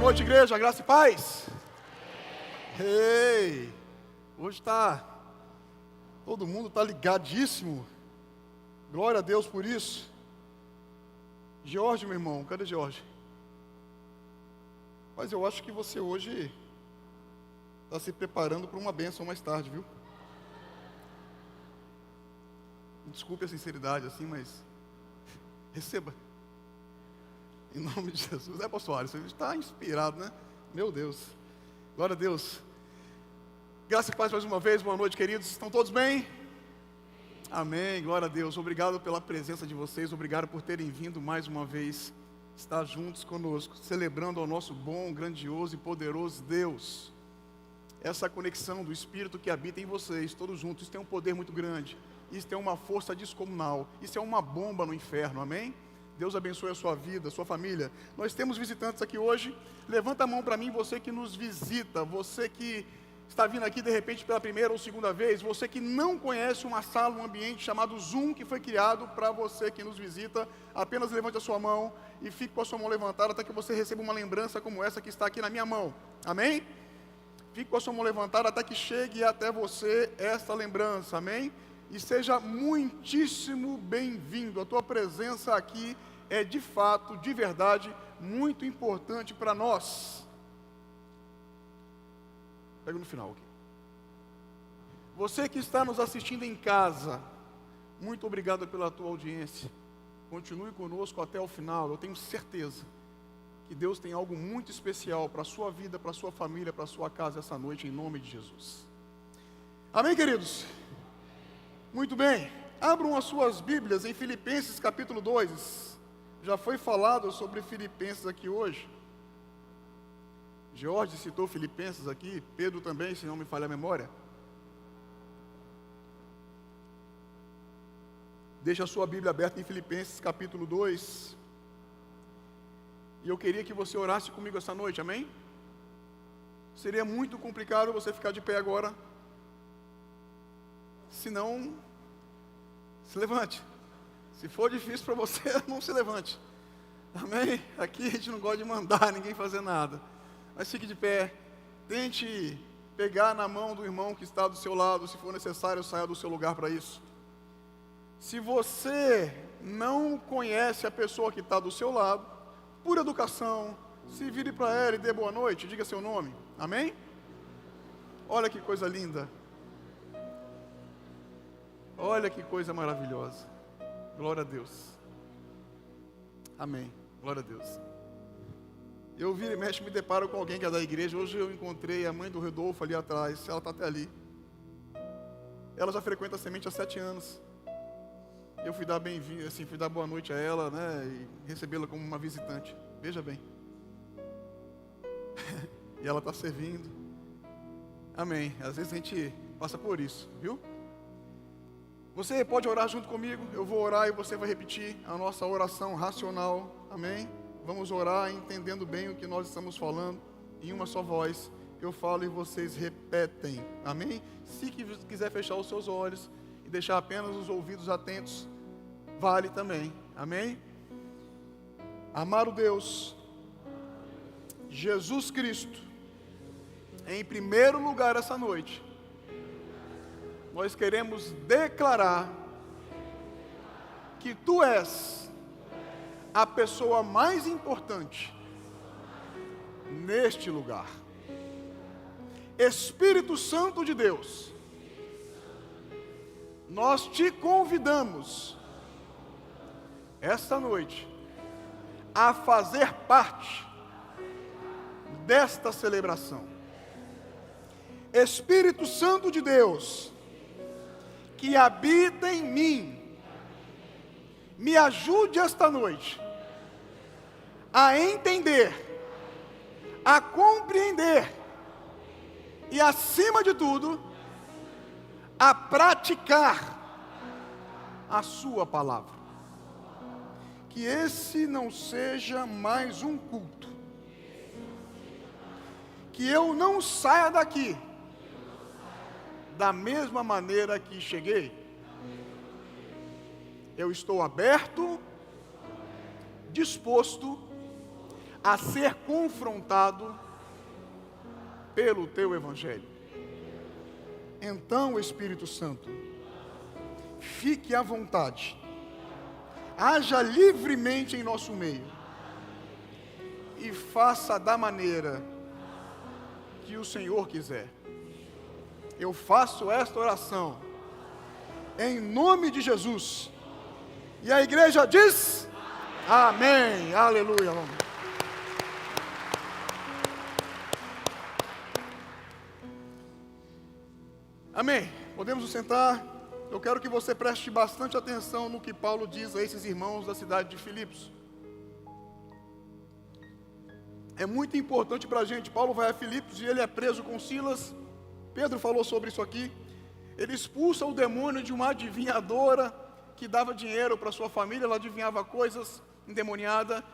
noite, igreja, graça e paz. Ei, hoje todo mundo está ligadíssimo. Glória a Deus por isso. Jorge, meu irmão, cadê Jorge? Mas eu acho que você hoje está se preparando para uma bênção mais tarde, viu? Desculpe a sinceridade assim, mas receba. Em nome de Jesus. Pastor Alisson, você está inspirado, né? Meu Deus. Glória a Deus. Graça e paz mais uma vez. Boa noite, queridos. Estão todos bem? Amém. Glória a Deus. Obrigado pela presença de vocês. Obrigado por terem vindo mais uma vez estar juntos conosco, celebrando ao nosso bom, grandioso e poderoso Deus. Essa conexão do Espírito que habita em vocês, todos juntos, isso tem um poder muito grande. Isso tem uma força descomunal. Isso é uma bomba no inferno. Amém? Deus abençoe a sua vida, a sua família. Nós temos visitantes aqui hoje. Levanta a mão para mim, você que nos visita, você que está vindo aqui de repente pela primeira ou segunda vez, você que não conhece uma sala, um ambiente chamado Zoom, que foi criado para você que nos visita. Apenas levante a sua mão e fique com a sua mão levantada até que você receba uma lembrança como essa que está aqui na minha mão. Amém? Fique com a sua mão levantada até que chegue até você esta lembrança. Amém? E seja muitíssimo bem-vindo. A tua presença aqui é de fato, de verdade, muito importante para nós. Pega no final aqui. Você que está nos assistindo em casa, muito obrigado pela tua audiência. Continue conosco até o final. Eu tenho certeza que Deus tem algo muito especial para a sua vida, para a sua família, para a sua casa essa noite, em nome de Jesus. Amém, queridos? Muito bem, abram as suas Bíblias em Filipenses capítulo 2, já foi falado sobre Filipenses aqui hoje, Jorge citou Filipenses aqui, Pedro também, se não me falha a memória. Deixa a sua Bíblia aberta em Filipenses capítulo 2, e eu queria que você orasse comigo essa noite, amém? Seria muito complicado você ficar de pé agora, se não, se levante. Se for difícil para você, não se levante. Amém? Aqui a gente não gosta de mandar ninguém fazer nada. Mas fique de pé. Tente pegar na mão do irmão que está do seu lado. Se for necessário, saia do seu lugar para isso. Se você não conhece a pessoa que está do seu lado, por educação, se vire para ela e dê boa noite, diga seu nome. Amém? Olha que coisa linda. Olha que coisa maravilhosa. Glória a Deus. Amém. Glória a Deus. Eu viro e mexo, me deparo com alguém que é da igreja. Hoje eu encontrei a mãe do Rodolfo ali atrás. Ela está até ali. Ela já frequenta a semente há 7 anos. Eu fui dar bem-vindo, assim, fui dar boa noite a ela, né? E recebê-la como uma visitante. Veja bem. E ela está servindo. Amém. Às vezes a gente passa por isso, viu? Você pode orar junto comigo, eu vou orar e você vai repetir a nossa oração racional, amém? Vamos orar entendendo bem o que nós estamos falando, em uma só voz, eu falo e vocês repetem, amém? Se quiser fechar os seus olhos e deixar apenas os ouvidos atentos, vale também, amém? Amado Deus, Jesus Cristo, em primeiro lugar essa noite, nós queremos declarar que Tu és a pessoa mais importante neste lugar. Espírito Santo de Deus, nós Te convidamos esta noite a fazer parte desta celebração. Espírito Santo de Deus, que habita em mim, me ajude esta noite a entender, a compreender e, acima de tudo, a praticar a Sua palavra. Que esse não seja mais um culto, que eu não saia daqui da mesma maneira que cheguei. Eu estou aberto, disposto a ser confrontado pelo teu Evangelho. Então, Espírito Santo, fique à vontade, haja livremente em nosso meio e faça da maneira que o Senhor quiser. Eu faço esta oração em nome de Jesus. E a igreja diz: amém, aleluia. Amém. Podemos nos sentar. Eu quero que você preste bastante atenção no que Paulo diz a esses irmãos da cidade de Filipos. É muito importante para a gente. Paulo vai a Filipos e ele é preso com Silas. Pedro falou sobre isso aqui. Ele expulsa o demônio de uma adivinhadora que dava dinheiro para sua família. Ela adivinhava coisas endemoniada.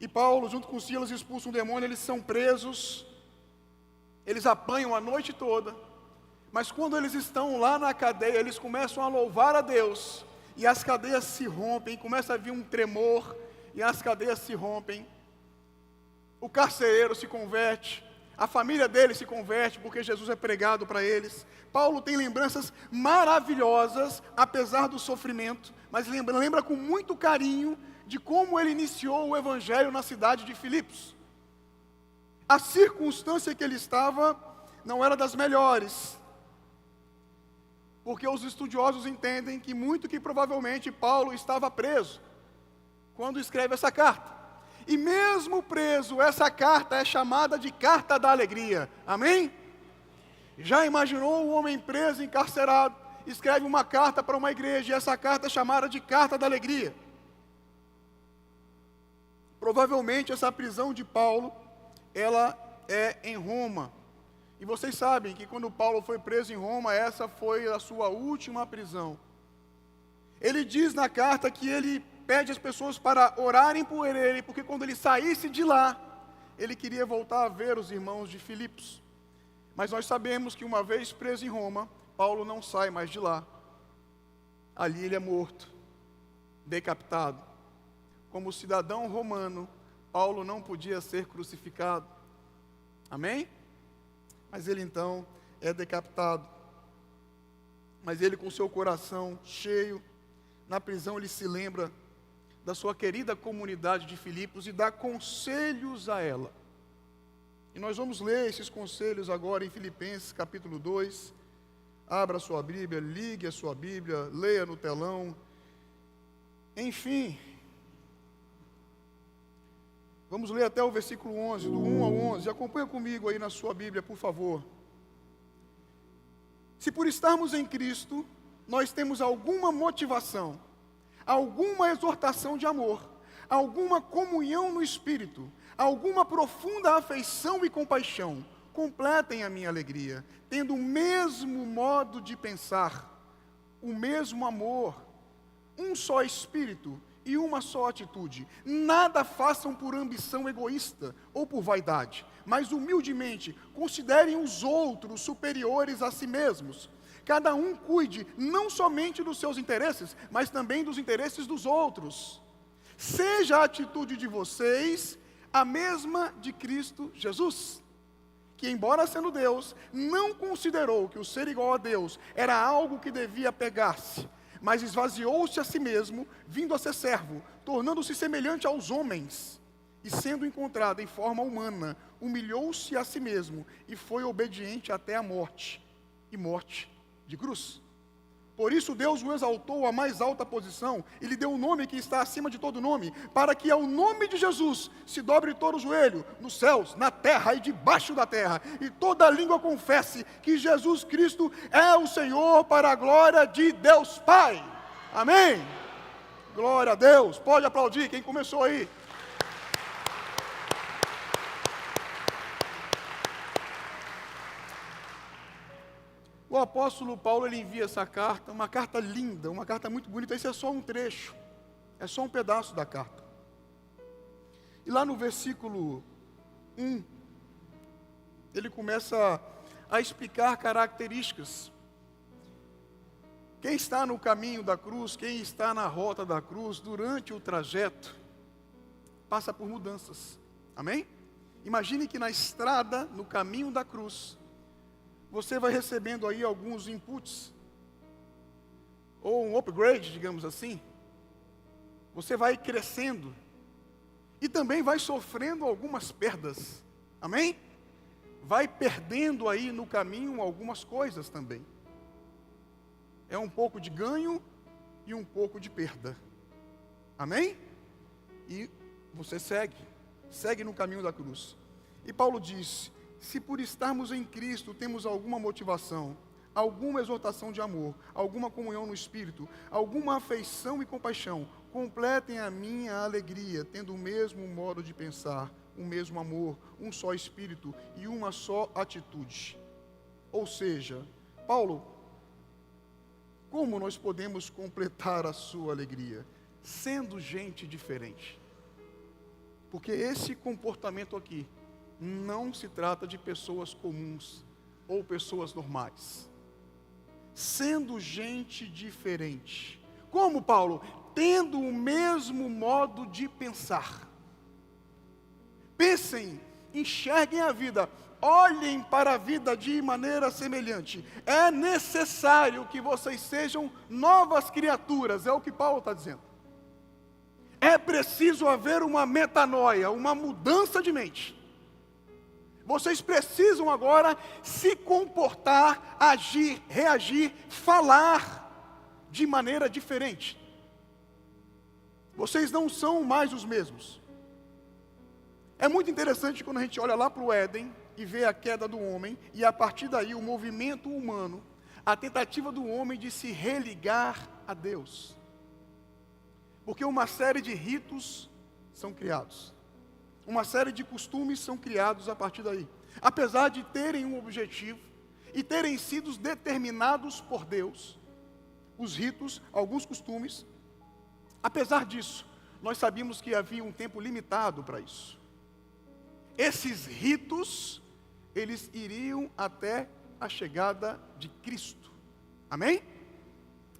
E Paulo, junto com Silas, expulsa um demônio. Eles são presos. Eles apanham a noite toda. Mas quando eles estão lá na cadeia, eles começam a louvar a Deus. E as cadeias se rompem. Começa a vir um tremor. E as cadeias se rompem. O carcereiro se converte. A família dele se converte porque Jesus é pregado para eles. Paulo tem lembranças maravilhosas, apesar do sofrimento. Mas lembra com muito carinho de como ele iniciou o evangelho na cidade de Filipos. A circunstância que ele estava não era das melhores. Porque os estudiosos entendem que muito que provavelmente Paulo estava preso quando escreve essa carta. E mesmo preso, essa carta é chamada de carta da alegria. Amém? Já imaginou um homem preso, encarcerado, escreve uma carta para uma igreja e essa carta é chamada de carta da alegria? Provavelmente essa prisão de Paulo, ela é em Roma. E vocês sabem que quando Paulo foi preso em Roma, essa foi a sua última prisão. Ele diz na carta que ele pede às pessoas para orarem por ele, porque quando ele saísse de lá, ele queria voltar a ver os irmãos de Filipos. Mas nós sabemos que uma vez preso em Roma, Paulo não sai mais de lá. Ali ele é morto, decapitado. Como cidadão romano, Paulo não podia ser crucificado. Amém? Mas ele então é decapitado. Mas ele, com seu coração cheio, na prisão ele se lembra da sua querida comunidade de Filipos e dá conselhos a ela. E nós vamos ler esses conselhos agora em Filipenses capítulo 2. Abra a sua Bíblia, ligue a sua Bíblia, leia no telão. Enfim, vamos ler até o versículo 11, do 1 ao 11. Acompanha comigo aí na sua Bíblia, por favor. Se por estarmos em Cristo, nós temos alguma motivação, alguma exortação de amor, alguma comunhão no Espírito, alguma profunda afeição e compaixão, completem a minha alegria, tendo o mesmo modo de pensar, o mesmo amor, um só Espírito e uma só atitude. Nada façam por ambição egoísta ou por vaidade, mas humildemente considerem os outros superiores a si mesmos. Cada um cuide não somente dos seus interesses, mas também dos interesses dos outros. Seja a atitude de vocês a mesma de Cristo Jesus, que, embora sendo Deus, não considerou que o ser igual a Deus era algo que devia pegar-se, mas esvaziou-se a si mesmo, vindo a ser servo, tornando-se semelhante aos homens, e sendo encontrado em forma humana, humilhou-se a si mesmo e foi obediente até a morte, e morte de cruz. Por isso Deus o exaltou à mais alta posição e lhe deu um nome que está acima de todo nome, para que ao nome de Jesus se dobre todo o joelho, nos céus, na terra e debaixo da terra, e toda língua confesse que Jesus Cristo é o Senhor, para a glória de Deus Pai. Amém? Glória a Deus. Pode aplaudir quem começou aí. O apóstolo Paulo, ele envia essa carta, uma carta linda, uma carta muito bonita. Esse é só um trecho, é só um pedaço da carta. E lá no versículo 1, ele começa a explicar características. Quem está no caminho da cruz, quem está na rota da cruz, durante o trajeto, passa por mudanças. Amém? Imagine que na estrada, no caminho da cruz, você vai recebendo aí alguns inputs, ou um upgrade, digamos assim. Você vai crescendo, e também vai sofrendo algumas perdas. Amém? Vai perdendo aí no caminho algumas coisas também. É um pouco de ganho e um pouco de perda. Amém? E você segue no caminho da cruz. E Paulo diz: se por estarmos em Cristo temos alguma motivação, alguma exortação de amor, alguma comunhão no Espírito, alguma afeição e compaixão, completem a minha alegria, tendo o mesmo modo de pensar, o mesmo amor, um só Espírito e uma só atitude. Ou seja, Paulo, como nós podemos completar a sua alegria? Sendo gente diferente. Porque esse comportamento aqui não se trata de pessoas comuns ou pessoas normais. Sendo gente diferente. Como, Paulo? Tendo o mesmo modo de pensar. Pensem, enxerguem a vida, olhem para a vida de maneira semelhante. É necessário que vocês sejam novas criaturas, é o que Paulo está dizendo. É preciso haver uma metanoia, uma mudança de mente. Vocês precisam agora se comportar, agir, reagir, falar de maneira diferente. Vocês não são mais os mesmos. É muito interessante quando a gente olha lá para o Éden e vê a queda do homem, e a partir daí o movimento humano, a tentativa do homem de se religar a Deus. Porque uma série de ritos são criados. Uma série de costumes são criados a partir daí. Apesar de terem um objetivo e terem sido determinados por Deus, os ritos, alguns costumes, apesar disso, nós sabíamos que havia um tempo limitado para isso. Esses ritos, eles iriam até a chegada de Cristo. Amém?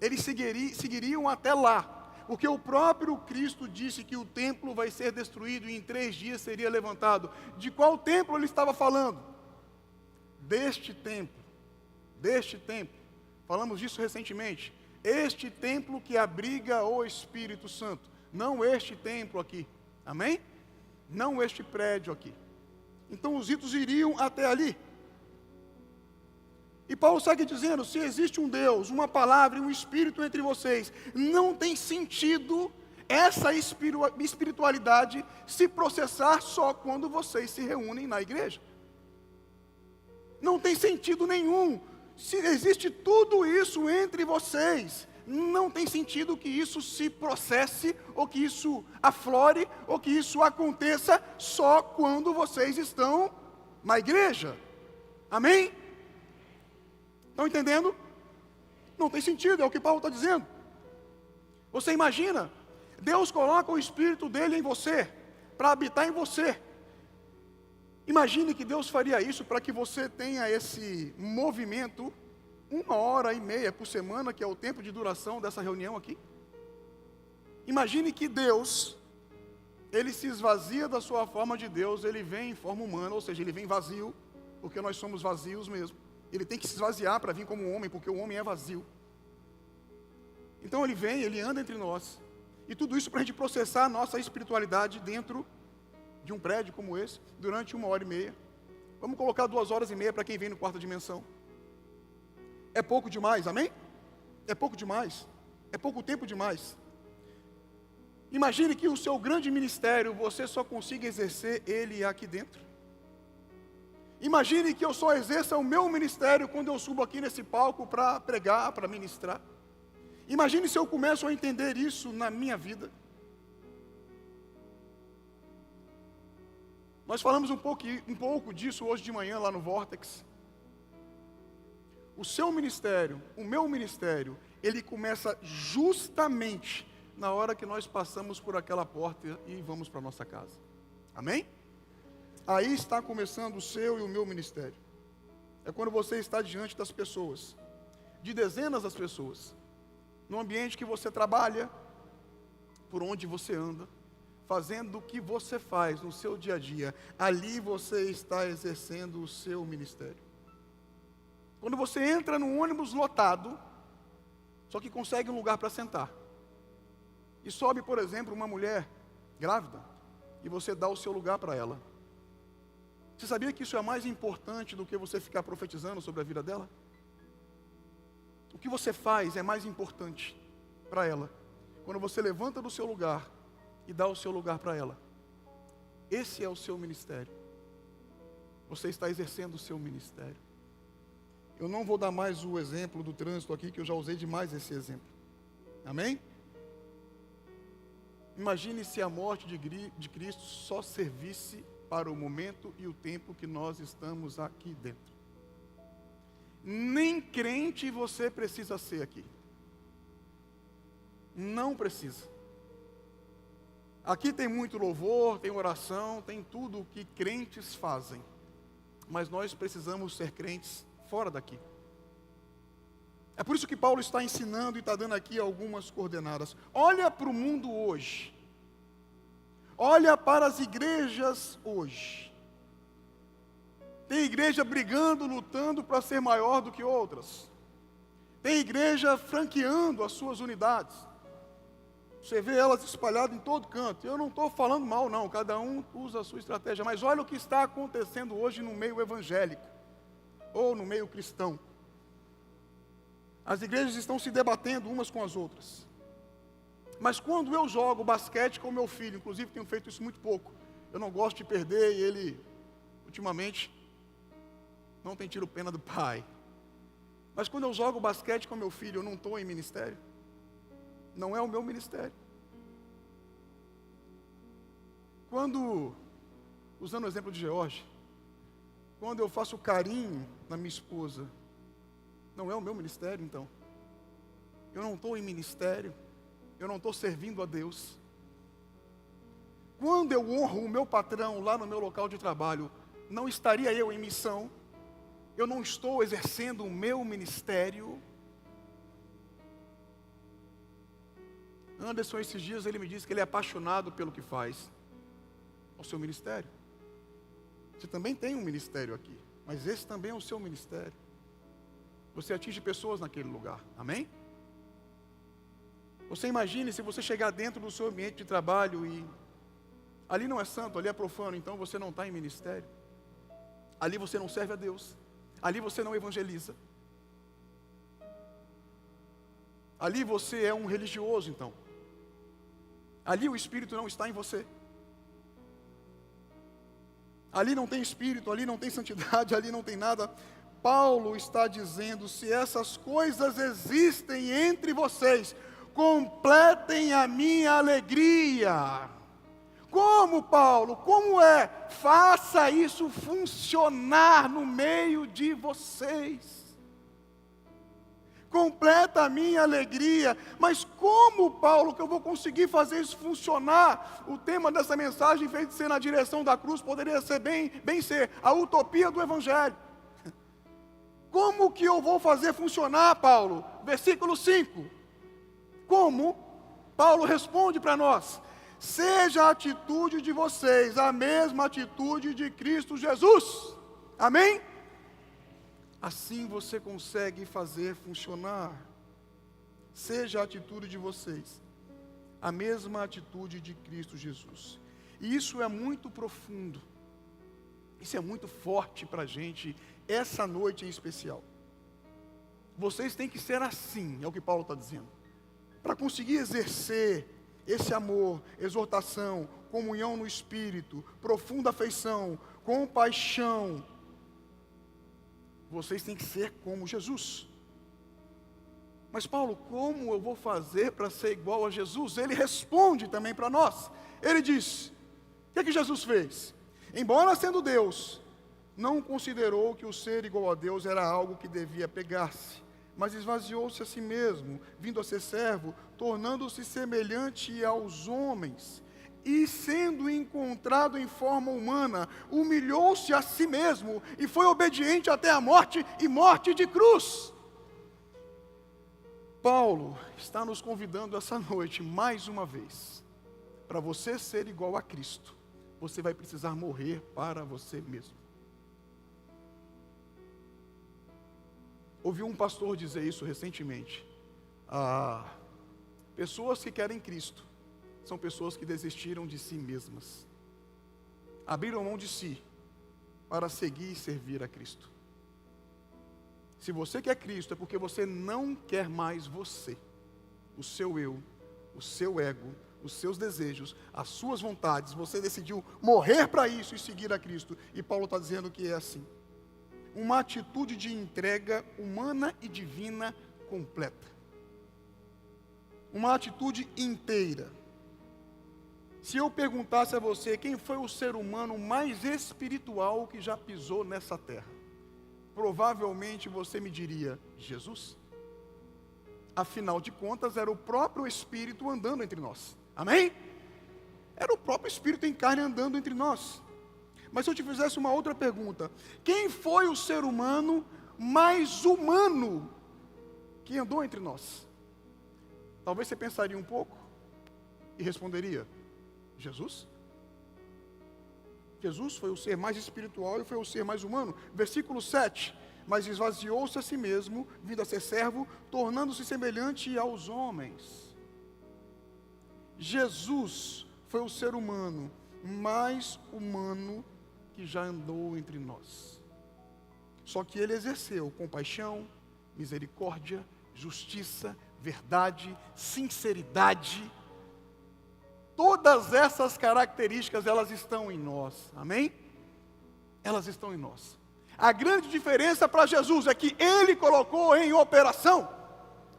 Eles seguiriam até lá. Porque o próprio Cristo disse que o templo vai ser destruído e em 3 dias seria levantado. De qual templo ele estava falando? Deste templo. Deste templo. Falamos disso recentemente. Este templo que abriga o Espírito Santo. Não este templo aqui. Amém? Não este prédio aqui. Então os ritos iriam até ali. E Paulo segue dizendo: se existe um Deus, uma palavra e um Espírito entre vocês, não tem sentido essa espiritualidade se processar só quando vocês se reúnem na igreja. Não tem sentido nenhum. Se existe tudo isso entre vocês, não tem sentido que isso se processe, ou que isso aflore, ou que isso aconteça só quando vocês estão na igreja. Amém? Estão entendendo? Não tem sentido, é o que Paulo está dizendo. Você imagina, Deus coloca o Espírito dele em você, para habitar em você. Imagine que Deus faria isso para que você tenha esse movimento 1h30 por semana, que é o tempo de duração dessa reunião aqui. Imagine que Deus, ele se esvazia da sua forma de Deus, ele vem em forma humana, ou seja, ele vem vazio, porque nós somos vazios mesmo. Ele tem que se esvaziar para vir como homem, porque o homem é vazio. Então ele vem, ele anda entre nós. E tudo isso para a gente processar a nossa espiritualidade dentro de um prédio como esse, durante 1h30. Vamos colocar 2h30 para quem vem no quarta dimensão. É pouco demais, amém? É pouco demais. É pouco tempo demais. Imagine que o seu grande ministério, você só consiga exercer ele aqui dentro. Imagine que eu só exerça o meu ministério quando eu subo aqui nesse palco para pregar, para ministrar. Imagine se eu começo a entender isso na minha vida. Nós falamos um pouco disso hoje de manhã lá no Vortex. O seu ministério, o meu ministério, ele começa justamente na hora que nós passamos por aquela porta e vamos para a nossa casa. Amém? Aí está começando o seu e o meu ministério. É quando você está diante das pessoas, de dezenas das pessoas, no ambiente que você trabalha, por onde você anda, fazendo o que você faz no seu dia a dia, ali você está exercendo o seu ministério. Quando você entra num ônibus lotado, só que consegue um lugar para sentar, e sobe, por exemplo, uma mulher grávida, e você dá o seu lugar para ela. Você sabia que isso é mais importante do que você ficar profetizando sobre a vida dela? O que você faz é mais importante para ela. Quando você levanta do seu lugar e dá o seu lugar para ela. Esse é o seu ministério. Você está exercendo o seu ministério. Eu não vou dar mais o exemplo do trânsito aqui, que eu já usei demais esse exemplo. Amém? Imagine se a morte de Cristo só servisse para o momento e o tempo que nós estamos aqui dentro. Nem crente você precisa ser aqui. Não precisa. Aqui tem muito louvor, tem oração, tem tudo o que crentes fazem. Mas nós precisamos ser crentes fora daqui. É por isso que Paulo está ensinando e está dando aqui algumas coordenadas. Olha para o mundo hoje. Olha para as igrejas hoje. Tem igreja brigando, lutando para ser maior do que outras. Tem igreja franqueando as suas unidades. Você vê elas espalhadas em todo canto. Eu não estou falando mal não, cada um usa a sua estratégia. Mas olha o que está acontecendo hoje no meio evangélico. Ou no meio cristão. As igrejas estão se debatendo umas com as outras. Mas quando eu jogo basquete com meu filho, inclusive tenho feito isso muito pouco, eu não gosto de perder e ele, ultimamente, não tem tido pena do pai. Mas quando eu jogo basquete com meu filho, eu não estou em ministério. Não é o meu ministério. Quando, usando o exemplo de George, quando eu faço carinho na minha esposa, não é o meu ministério, então. Eu não estou em ministério. Eu não estou servindo a Deus. Quando eu honro o meu patrão lá no meu local de trabalho, não estaria eu em missão? Eu não estou exercendo o meu ministério? Anderson, esses dias ele me disse que ele é apaixonado pelo que faz. O seu ministério. Você também tem um ministério aqui, mas esse também é o seu ministério. Você atinge pessoas naquele lugar, amém? Você imagine se você chegar dentro do seu ambiente de trabalho e ali não é santo, ali é profano, então você não está em ministério. Ali você não serve a Deus. Ali você não evangeliza. Ali você é um religioso, então. Ali o Espírito não está em você. Ali não tem Espírito, ali não tem santidade, ali não tem nada. Paulo está dizendo, se essas coisas existem entre vocês, completem a minha alegria. Como, Paulo? Como é? Faça isso funcionar no meio de vocês. Completa a minha alegria. Mas como, Paulo, que eu vou conseguir fazer isso funcionar? O tema dessa mensagem, em vez de ser na direção da cruz, poderia ser bem ser a utopia do Evangelho. Como que eu vou fazer funcionar, Paulo? Versículo 5. Como? Paulo responde para nós: seja a atitude de vocês a mesma atitude de Cristo Jesus. Amém? Assim você consegue fazer funcionar. Seja a atitude de vocês a mesma atitude de Cristo Jesus. E isso é muito profundo. Isso é muito forte para a gente, essa noite em especial. Vocês têm que ser assim, é o que Paulo está dizendo. Para conseguir exercer esse amor, exortação, comunhão no Espírito, profunda afeição, compaixão, vocês têm que ser como Jesus. Mas Paulo, como eu vou fazer para ser igual a Jesus? Ele responde também para nós. Ele diz, o que Jesus fez? Embora sendo Deus, não considerou que o ser igual a Deus era algo que devia pegar-se, mas esvaziou-se a si mesmo, vindo a ser servo, tornando-se semelhante aos homens, e sendo encontrado em forma humana, humilhou-se a si mesmo, e foi obediente até a morte, e morte de cruz. Paulo está nos convidando essa noite, mais uma vez, para você ser igual a Cristo, você vai precisar morrer para você mesmo. Ouvi um pastor dizer isso recentemente. Pessoas que querem Cristo são pessoas que desistiram de si mesmas, abriram mão de si para seguir e servir a Cristo. Se você quer Cristo, é porque você não quer mais você, o seu eu, o seu ego, os seus desejos, as suas vontades. Você decidiu morrer para isso e seguir a Cristo. E Paulo está dizendo que é assim. Uma atitude de entrega humana e divina completa. Uma atitude inteira. Se eu perguntasse a você quem foi o ser humano mais espiritual que já pisou nessa terra, provavelmente você me diria: Jesus. Afinal de contas, era o próprio Espírito andando entre nós. Amém? Era o próprio Espírito em carne andando entre nós. Mas se eu te fizesse uma outra pergunta: quem foi o ser humano mais humano que andou entre nós? Talvez você pensaria um pouco e responderia: Jesus. Jesus foi o ser mais espiritual e foi o ser mais humano. Versículo 7. Mas esvaziou-se a si mesmo, vindo a ser servo, tornando-se semelhante aos homens. Jesus foi o ser humano mais humano que já andou entre nós. Só que ele exerceu compaixão, misericórdia, justiça, verdade, sinceridade. Todas essas características, elas estão em nós. Amém? Elas estão em nós. A grande diferença para Jesus é que ele colocou em operação.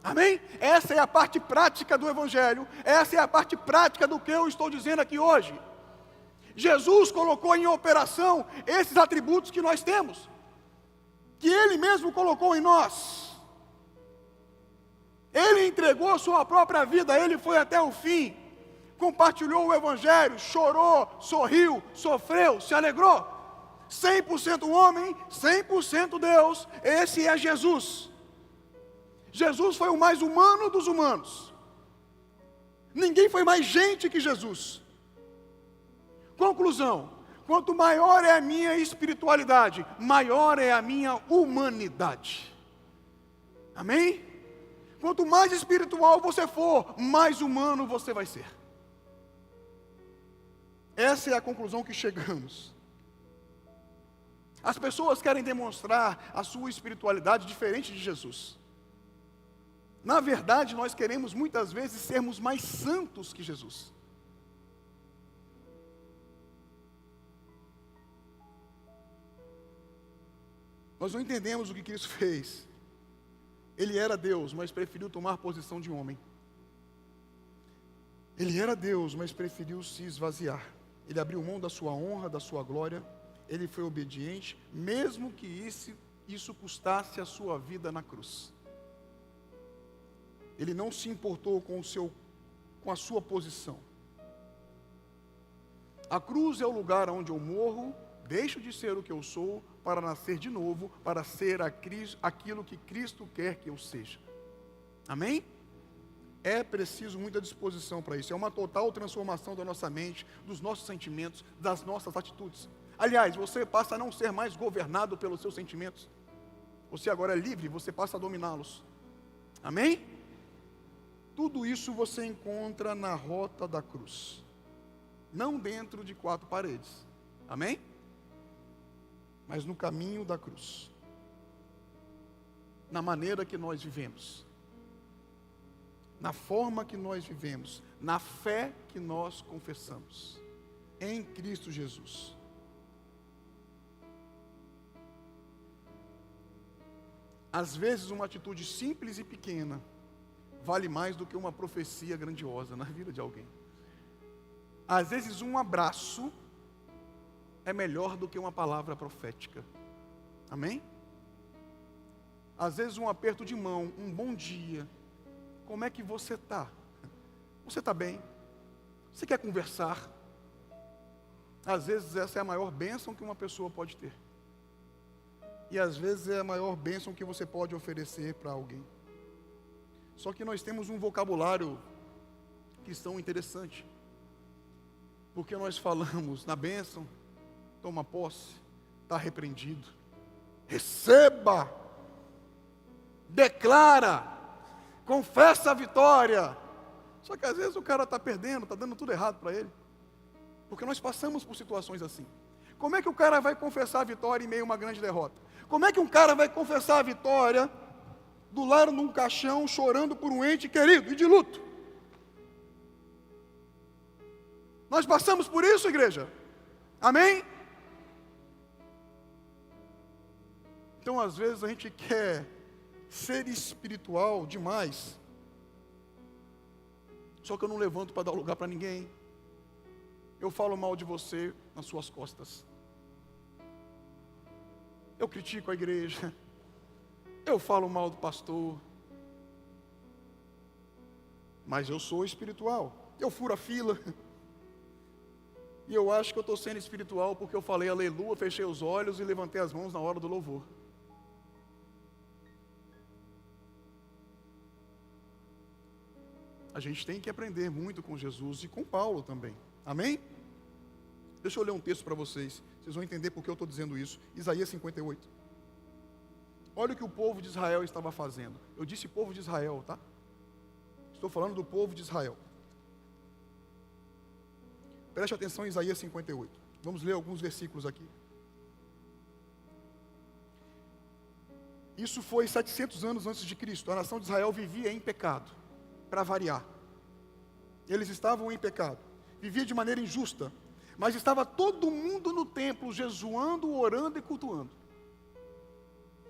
Amém? Essa é a parte prática do Evangelho. Essa é a parte prática do que eu estou dizendo aqui hoje. Jesus colocou em operação esses atributos que nós temos, que ele mesmo colocou em nós. Ele entregou a sua própria vida, ele foi até o fim, compartilhou o Evangelho, chorou, sorriu, sofreu, se alegrou. 100% homem, 100% Deus. Esse é Jesus. Jesus foi o mais humano dos humanos. Ninguém foi mais gente que Jesus. Conclusão: quanto maior é a minha espiritualidade, maior é a minha humanidade. Amém? Quanto mais espiritual você for, mais humano você vai ser. Essa é a conclusão que chegamos. As pessoas querem demonstrar a sua espiritualidade diferente de Jesus. Na verdade, nós queremos muitas vezes sermos mais santos que Jesus. Nós não entendemos o que Cristo fez. Ele era Deus, mas preferiu tomar posição de homem. Ele era Deus, mas preferiu se esvaziar. Ele abriu mão da sua honra, da sua glória. Ele foi obediente, mesmo que isso custasse a sua vida na cruz. Ele não se importou com a sua posição. A cruz é o lugar onde eu morro, deixo de ser o que eu sou, para nascer de novo, para ser aquilo que Cristo quer que eu seja. Amém? É preciso muita disposição para isso. É uma total transformação da nossa mente, dos nossos sentimentos, das nossas atitudes. Aliás, você passa a não ser mais governado pelos seus sentimentos. Você agora é livre, você passa a dominá-los. Amém? Tudo isso você encontra na rota da cruz. Não dentro de 4 paredes. Amém? Mas no caminho da cruz. Na maneira que nós vivemos. Na forma que nós vivemos. Na fé que nós confessamos. Em Cristo Jesus. Às vezes uma atitude simples e pequena vale mais do que uma profecia grandiosa na vida de alguém. Às vezes um abraço é melhor do que uma palavra profética. Amém? Às vezes um aperto de mão, um bom dia. Como é que você está? Você está bem? Você quer conversar? Às vezes essa é a maior bênção que uma pessoa pode ter. E às vezes é a maior bênção que você pode oferecer para alguém. Só que nós temos um vocabulário cristão interessante. porque nós falamos na bênção, toma posse, está repreendido. Receba, declara, confessa a vitória. Só que às vezes o cara está perdendo, está dando tudo errado para ele, porque nós passamos por situações assim. Como é que o cara vai confessar a vitória em meio a uma grande derrota? Como é que um cara vai confessar a vitória do lado num caixão, chorando por um ente querido e de luto? Nós passamos por isso, igreja. Amém? Então, às vezes, a gente quer ser espiritual demais, só que eu não levanto para dar lugar para ninguém. Eu falo mal de você nas suas costas. Eu critico a igreja. Eu falo mal do pastor. Mas eu sou espiritual. Eu furo a fila. E eu acho que eu estou sendo espiritual porque eu falei aleluia, fechei os olhos e levantei as mãos na hora do louvor. A gente tem que aprender muito com Jesus e com Paulo também. Amém? Deixa eu ler um texto para vocês. Vocês vão entender por que eu estou dizendo isso. Isaías 58. Olha o que o povo de Israel estava fazendo. Eu disse povo de Israel, tá? Estou falando do povo de Israel. Preste atenção em Isaías 58. Vamos ler alguns versículos aqui. Isso foi 700 anos antes de Cristo. A nação de Israel vivia em pecado, para variar. Eles estavam em pecado, vivia de maneira injusta, mas estava todo mundo no templo, jejuando, orando e cultuando.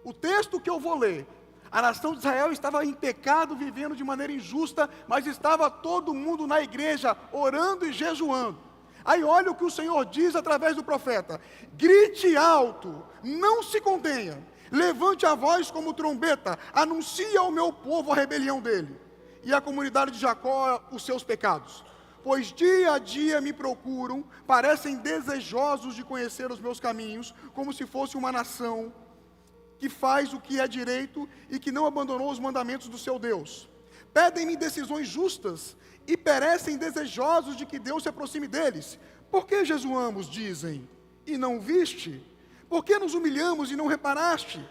O texto que eu vou ler, a nação de Israel estava em pecado, vivendo de maneira injusta, mas estava todo mundo na igreja, orando e jejuando. Aí olha o que o Senhor diz através do profeta: grite alto, não se contenha, levante a voz como trombeta, anuncie ao meu povo a rebelião dele, e à comunidade de Jacó os seus pecados. Pois dia a dia me procuram, parecem desejosos de conhecer os meus caminhos, como se fosse uma nação que faz o que é direito e que não abandonou os mandamentos do seu Deus. Pedem-me decisões justas e perecem desejosos de que Deus se aproxime deles. Por que jejuamos, dizem, e não viste? Por que nos humilhamos e não reparaste?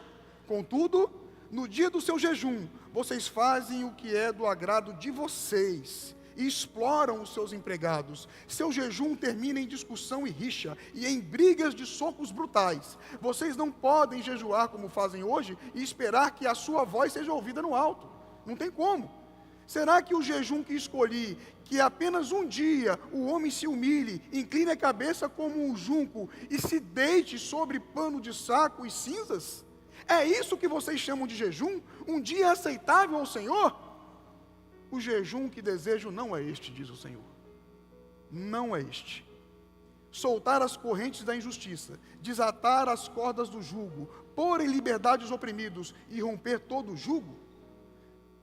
Contudo, no dia do seu jejum, vocês fazem o que é do agrado de vocês e exploram os seus empregados. Seu jejum termina em discussão e rixa, e em brigas de socos brutais. Vocês não podem jejuar como fazem hoje e esperar que a sua voz seja ouvida no alto. Não tem como. Será que o jejum que escolhi, que apenas um dia o homem se humilhe, incline a cabeça como um junco e se deite sobre pano de saco e cinzas? É isso que vocês chamam de jejum? Um dia aceitável ao Senhor? O jejum que desejo não é este, diz o Senhor. Não é este. Soltar as correntes da injustiça, desatar as cordas do jugo, pôr em liberdade os oprimidos e romper todo o jugo?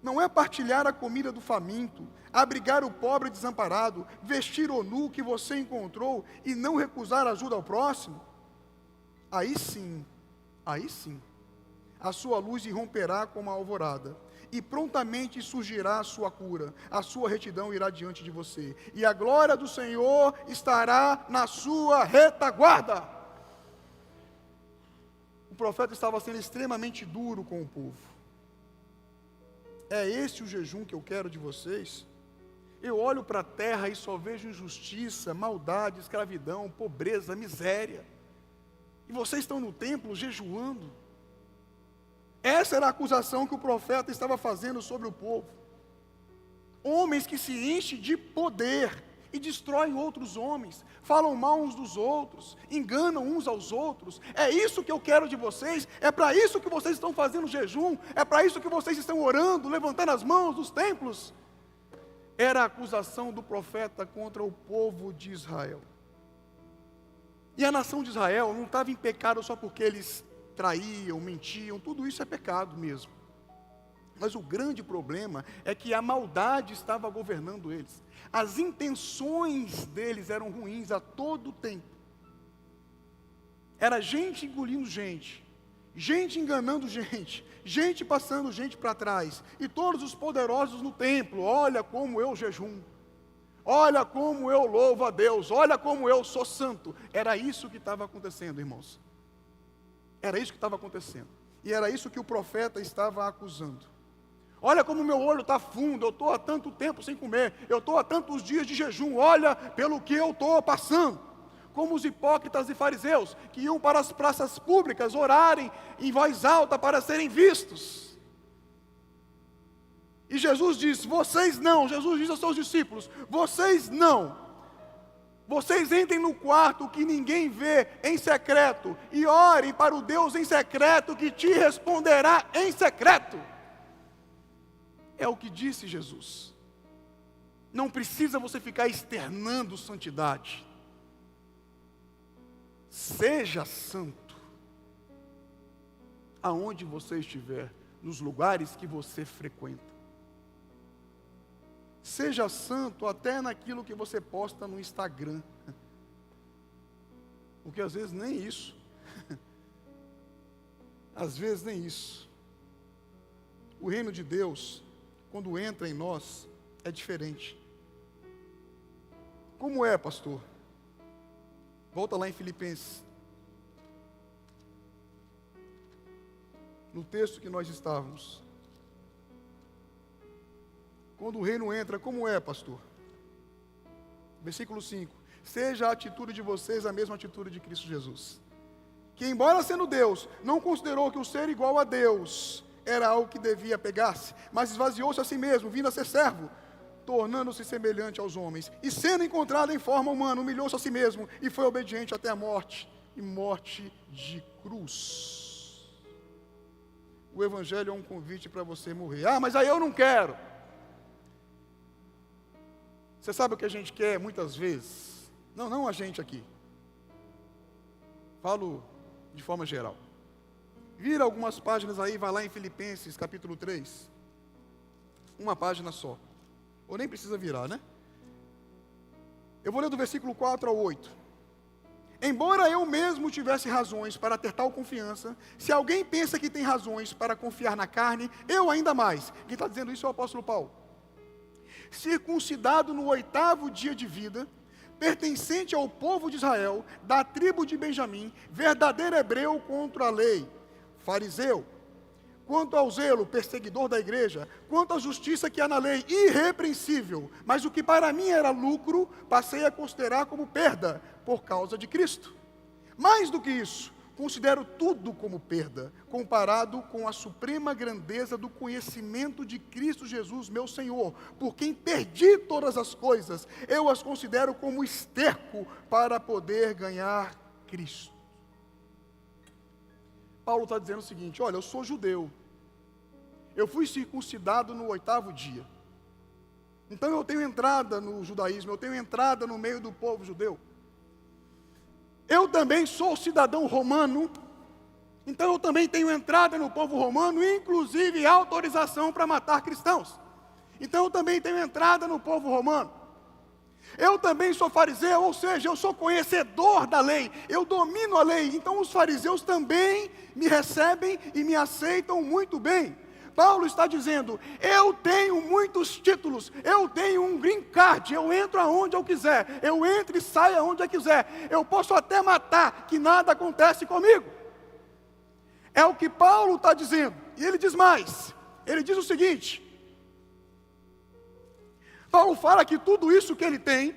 Não é partilhar a comida do faminto, abrigar o pobre desamparado, vestir o nu que você encontrou e não recusar ajuda ao próximo? Aí sim, a sua luz irromperá como a alvorada, e prontamente surgirá a sua cura, a sua retidão irá diante de você, e a glória do Senhor estará na sua retaguarda. O profeta estava sendo extremamente duro com o povo. É esse o jejum que eu quero de vocês? Eu olho para a terra e só vejo injustiça, maldade, escravidão, pobreza, miséria. E vocês estão no templo jejuando. Essa era a acusação que o profeta estava fazendo sobre o povo. Homens que se enchem de poder e destroem outros homens, falam mal uns dos outros, enganam uns aos outros. É isso que eu quero de vocês? É para isso que vocês estão fazendo jejum? É para isso que vocês estão orando, levantando as mãos nos templos? Era a acusação do profeta contra o povo de Israel. E a nação de Israel não estava em pecado só porque eles traíam, mentiam, tudo isso é pecado mesmo. Mas o grande problema é que a maldade estava governando eles. As intenções deles eram ruins a todo tempo. Era gente engolindo gente, gente enganando gente, gente passando gente para trás, e todos os poderosos no templo: olha como eu jejum, Olha como eu louvo a Deus, olha como eu sou santo. Era isso que estava acontecendo, irmãos. Era isso que estava acontecendo. E era isso que o profeta estava acusando. Olha como meu olho está fundo, eu estou há tanto tempo sem comer, eu estou há tantos dias de jejum, olha pelo que eu estou passando. Como os hipócritas e fariseus, que iam para as praças públicas orarem em voz alta para serem vistos. E Jesus diz, vocês não, Jesus diz aos seus discípulos, vocês não. Vocês entrem no quarto que ninguém vê em secreto e orem para o Deus em secreto que te responderá em secreto. É o que disse Jesus. Não precisa você ficar externando santidade. Seja santo. Aonde você estiver, nos lugares que você frequenta. Seja santo até naquilo que você posta no Instagram. Porque às vezes nem isso. Às vezes nem isso. O reino de Deus, quando entra em nós, é diferente. Como é, pastor? Volta lá em Filipenses. No texto que nós estávamos. Quando o reino entra, como é, pastor? Versículo 5. Seja a atitude de vocês a mesma atitude de Cristo Jesus. Que embora sendo Deus, não considerou que o ser igual a Deus era algo que devia pegar-se, mas esvaziou-se a si mesmo, vindo a ser servo, tornando-se semelhante aos homens. E sendo encontrado em forma humana, humilhou-se a si mesmo e foi obediente até a morte, e morte de cruz. O Evangelho é um convite para você morrer. Ah, mas aí eu não quero. Você sabe o que a gente quer muitas vezes? Não a gente aqui. Falo de forma geral. Vira algumas páginas aí, vai lá em Filipenses capítulo 3. Uma página só. Ou nem precisa virar, né? Eu vou ler do versículo 4 ao 8. Embora eu mesmo tivesse razões para ter tal confiança, se alguém pensa que tem razões para confiar na carne, eu ainda mais. Quem está dizendo isso é o apóstolo Paulo. Circuncidado no 8º dia de vida, pertencente ao povo de Israel, da tribo de Benjamim, verdadeiro hebreu contra a lei, fariseu, quanto ao zelo, perseguidor da igreja, quanto à justiça que há na lei, irrepreensível, mas o que para mim era lucro, passei a considerar como perda, por causa de Cristo. Mais do que isso, considero tudo como perda, comparado com a suprema grandeza do conhecimento de Cristo Jesus, meu Senhor, por quem perdi todas as coisas, eu as considero como esterco para poder ganhar Cristo. Paulo está dizendo o seguinte, olha, eu sou judeu, eu fui circuncidado no 8º dia, então eu tenho entrada no judaísmo, eu tenho entrada no meio do povo judeu. Eu também sou cidadão romano, então eu também tenho entrada no povo romano, inclusive autorização para matar cristãos. Então eu também tenho entrada no povo romano. Eu também sou fariseu, ou seja, eu sou conhecedor da lei, eu domino a lei, então os fariseus também me recebem e me aceitam muito bem. Paulo está dizendo, eu tenho muitos títulos, eu tenho um green card, eu entro aonde eu quiser, eu entro e saio aonde eu quiser, eu posso até matar, que nada acontece comigo. É o que Paulo está dizendo, e ele diz mais, ele diz o seguinte, Paulo fala que tudo isso que ele tem,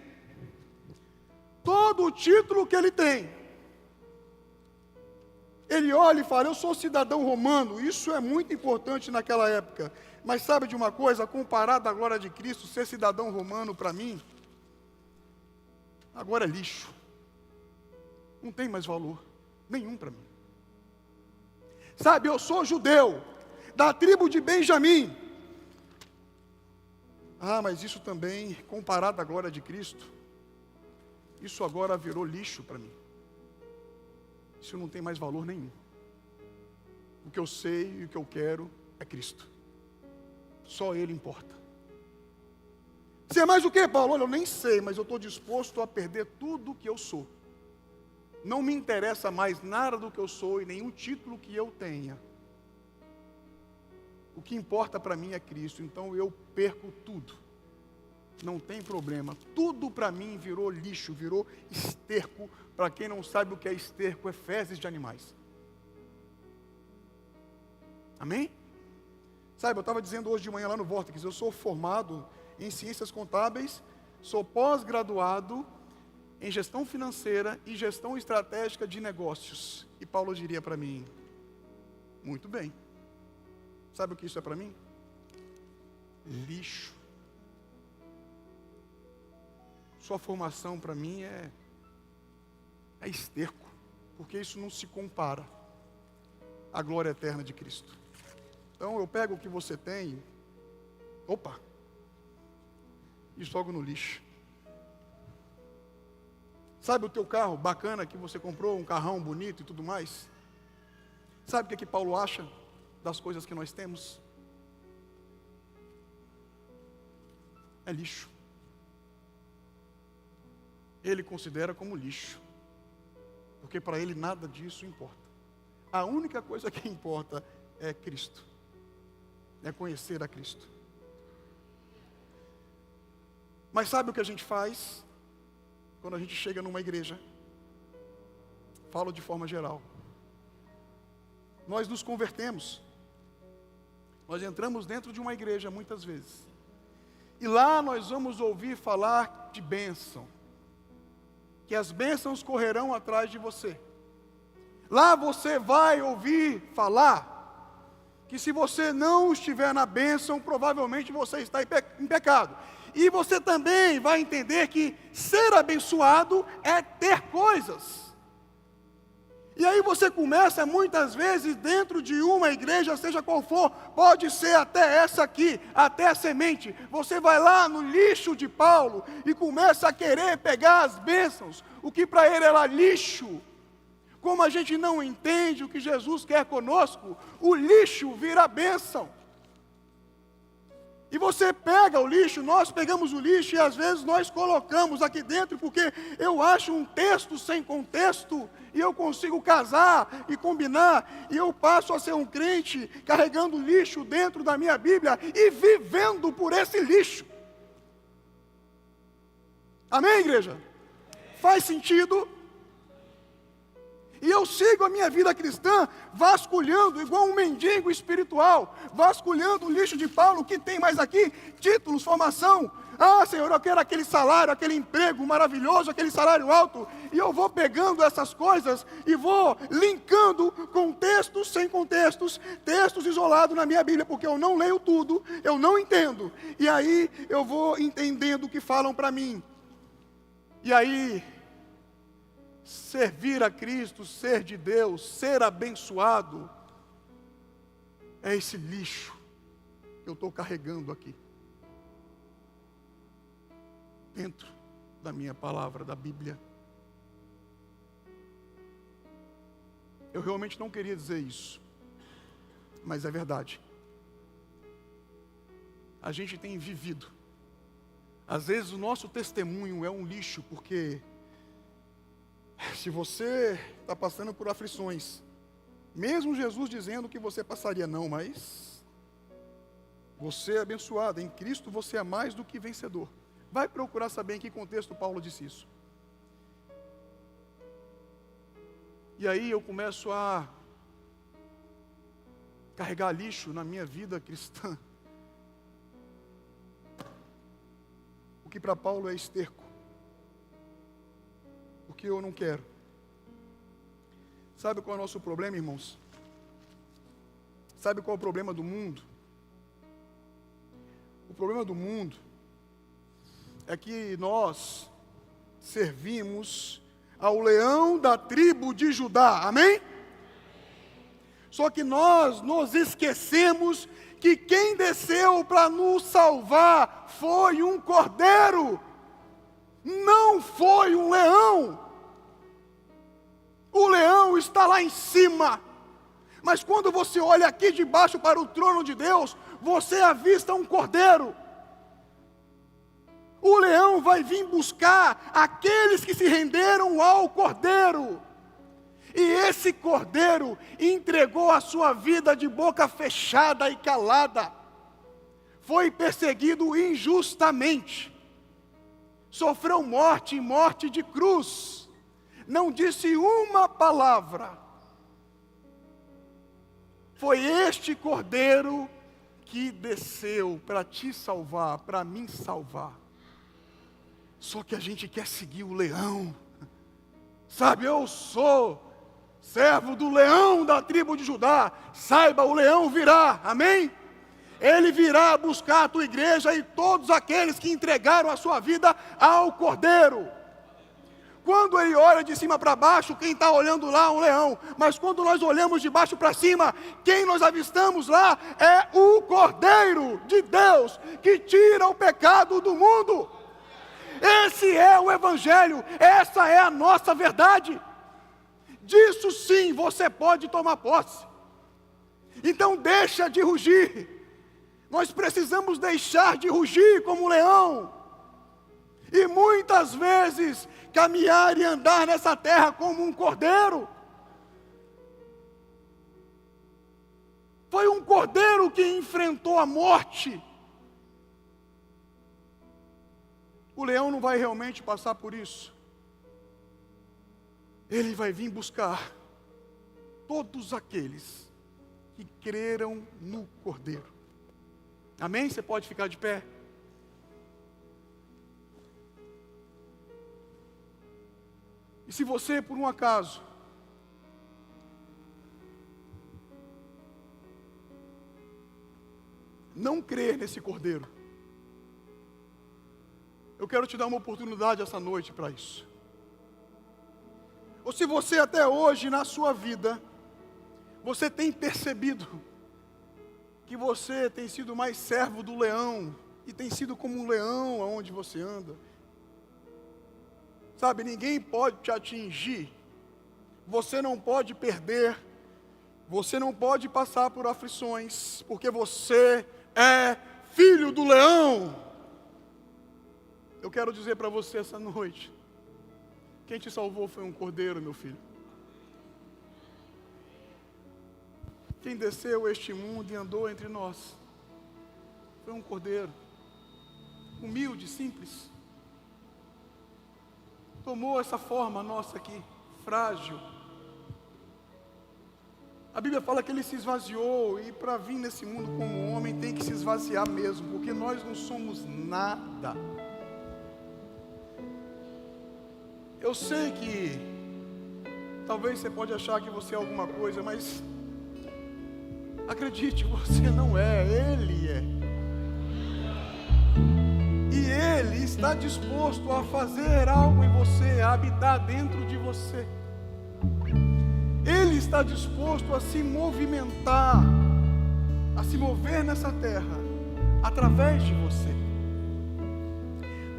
todo o título que ele tem, ele olha e fala, eu sou cidadão romano, isso é muito importante naquela época, mas sabe de uma coisa, comparado à glória de Cristo, ser cidadão romano para mim, agora é lixo, não tem mais valor, nenhum para mim. Sabe, eu sou judeu, da tribo de Benjamim, mas isso também, comparado à glória de Cristo, isso agora virou lixo para mim. Isso não tem mais valor nenhum. O que eu sei e o que eu quero é Cristo. Só Ele importa. Você é mais o que, Paulo? Olha, eu nem sei, mas eu estou disposto a perder tudo o que eu sou. Não me interessa mais nada do que eu sou e nenhum título que eu tenha. O que importa para mim é Cristo, então eu perco tudo. não tem problema. Tudo para mim virou lixo, virou esterco. Para quem não sabe o que é esterco, é fezes de animais. Amém? Sabe, eu estava dizendo hoje de manhã lá no Vortex, eu sou formado em ciências contábeis, sou pós-graduado em gestão financeira e gestão estratégica de negócios. E Paulo diria para mim, muito bem. Sabe o que isso é para mim? Lixo. Sua formação para mim é esterco, porque isso não se compara à glória eterna de Cristo. Então eu pego o que você tem, e jogo no lixo. Sabe o teu carro bacana que você comprou, um carrão bonito e tudo mais? Sabe o que Paulo acha das coisas que nós temos? É lixo. Ele considera como lixo, porque para ele nada disso importa. A única coisa que importa é Cristo, é conhecer a Cristo. Mas sabe o que a gente faz quando a gente chega numa igreja? Falo de forma geral. Nós nos convertemos, nós entramos dentro de uma igreja muitas vezes, e lá nós vamos ouvir falar de bênção, que as bênçãos correrão atrás de você. Lá você vai ouvir falar que se você não estiver na bênção, provavelmente você está em pecado. E você também vai entender que ser abençoado é ter coisas. E aí você começa muitas vezes dentro de uma igreja, seja qual for, pode ser até essa aqui, até a semente. Você vai lá no lixo de Paulo e começa a querer pegar as bênçãos, o que para ele era lixo. Como a gente não entende o que Jesus quer conosco, o lixo vira bênção. E você pega o lixo, nós pegamos o lixo e às vezes nós colocamos aqui dentro, porque eu acho um texto sem contexto, e eu consigo casar e combinar, e eu passo a ser um crente carregando lixo dentro da minha Bíblia e vivendo por esse lixo. Amém, igreja? Faz sentido? E eu sigo a minha vida cristã vasculhando, igual um mendigo espiritual, vasculhando o lixo de Paulo. O que tem mais aqui? Títulos, formação. Ah, Senhor, eu quero aquele salário, aquele emprego maravilhoso, aquele salário alto. E eu vou pegando essas coisas e vou linkando com textos sem contextos, textos isolados na minha Bíblia, porque eu não leio tudo, eu não entendo. E aí eu vou entendendo o que falam para mim. E aí, servir a Cristo, ser de Deus, ser abençoado, é esse lixo que eu estou carregando aqui, dentro da minha palavra, da Bíblia. Eu realmente não queria dizer isso, mas é verdade. A gente tem vivido, às vezes o nosso testemunho é um lixo, porque se você está passando por aflições, mesmo Jesus dizendo que você passaria, não, mas você é abençoado, em Cristo você é mais do que vencedor. Vai procurar saber em que contexto Paulo disse isso. E aí eu começo a carregar lixo na minha vida cristã, o que para Paulo é esterco, porque eu não quero. Sabe qual é o nosso problema, irmãos? Sabe qual é o problema do mundo? O problema do mundo é que nós servimos ao leão da tribo de Judá, amém? Só que nós nos esquecemos que quem desceu para nos salvar foi um cordeiro, não foi um leão. O leão está lá em cima, mas quando você olha aqui de baixo para o trono de Deus, você avista um cordeiro. O leão vai vir buscar aqueles que se renderam ao cordeiro, e esse cordeiro entregou a sua vida de boca fechada e calada, foi perseguido injustamente, sofreu morte, morte de cruz, não disse uma palavra. Foi este Cordeiro que desceu para te salvar, para me salvar. Só que a gente quer seguir o leão. Sabe, eu sou servo do leão da tribo de Judá. Saiba, o leão virá, amém? Ele virá buscar a tua igreja e todos aqueles que entregaram a sua vida ao Cordeiro. Quando ele olha de cima para baixo, quem está olhando lá é um leão. Mas quando nós olhamos de baixo para cima, quem nós avistamos lá é o Cordeiro de Deus, que tira o pecado do mundo. Esse é o Evangelho, essa é a nossa verdade. Disso sim você pode tomar posse. Então deixa de rugir. Nós precisamos deixar de rugir como um leão. E muitas vezes caminhar e andar nessa terra como um cordeiro. Foi um cordeiro que enfrentou a morte. O leão não vai realmente passar por isso. Ele vai vir buscar todos aqueles que creram no Cordeiro. Amém? Você pode ficar de pé. E se você, por um acaso, não crer nesse Cordeiro, eu quero te dar uma oportunidade essa noite para isso. Ou se você até hoje na sua vida, você tem percebido que você tem sido mais servo do leão, e tem sido como um leão aonde você anda. Sabe, ninguém pode te atingir, você não pode perder, você não pode passar por aflições, porque você é filho do leão. Eu quero dizer para você essa noite, quem te salvou foi um cordeiro, meu filho. Quem desceu este mundo e andou entre nós foi um cordeiro, humilde, simples. Tomou essa forma nossa aqui, frágil. A Bíblia fala que ele se esvaziou, e para vir nesse mundo como homem tem que se esvaziar mesmo, porque nós não somos nada. Eu sei que talvez você pode achar que você é alguma coisa, mas acredite, você não é, Ele é. E Ele está disposto a fazer algo em você, a habitar dentro de você. Ele está disposto a se movimentar, a se mover nessa terra, através de você.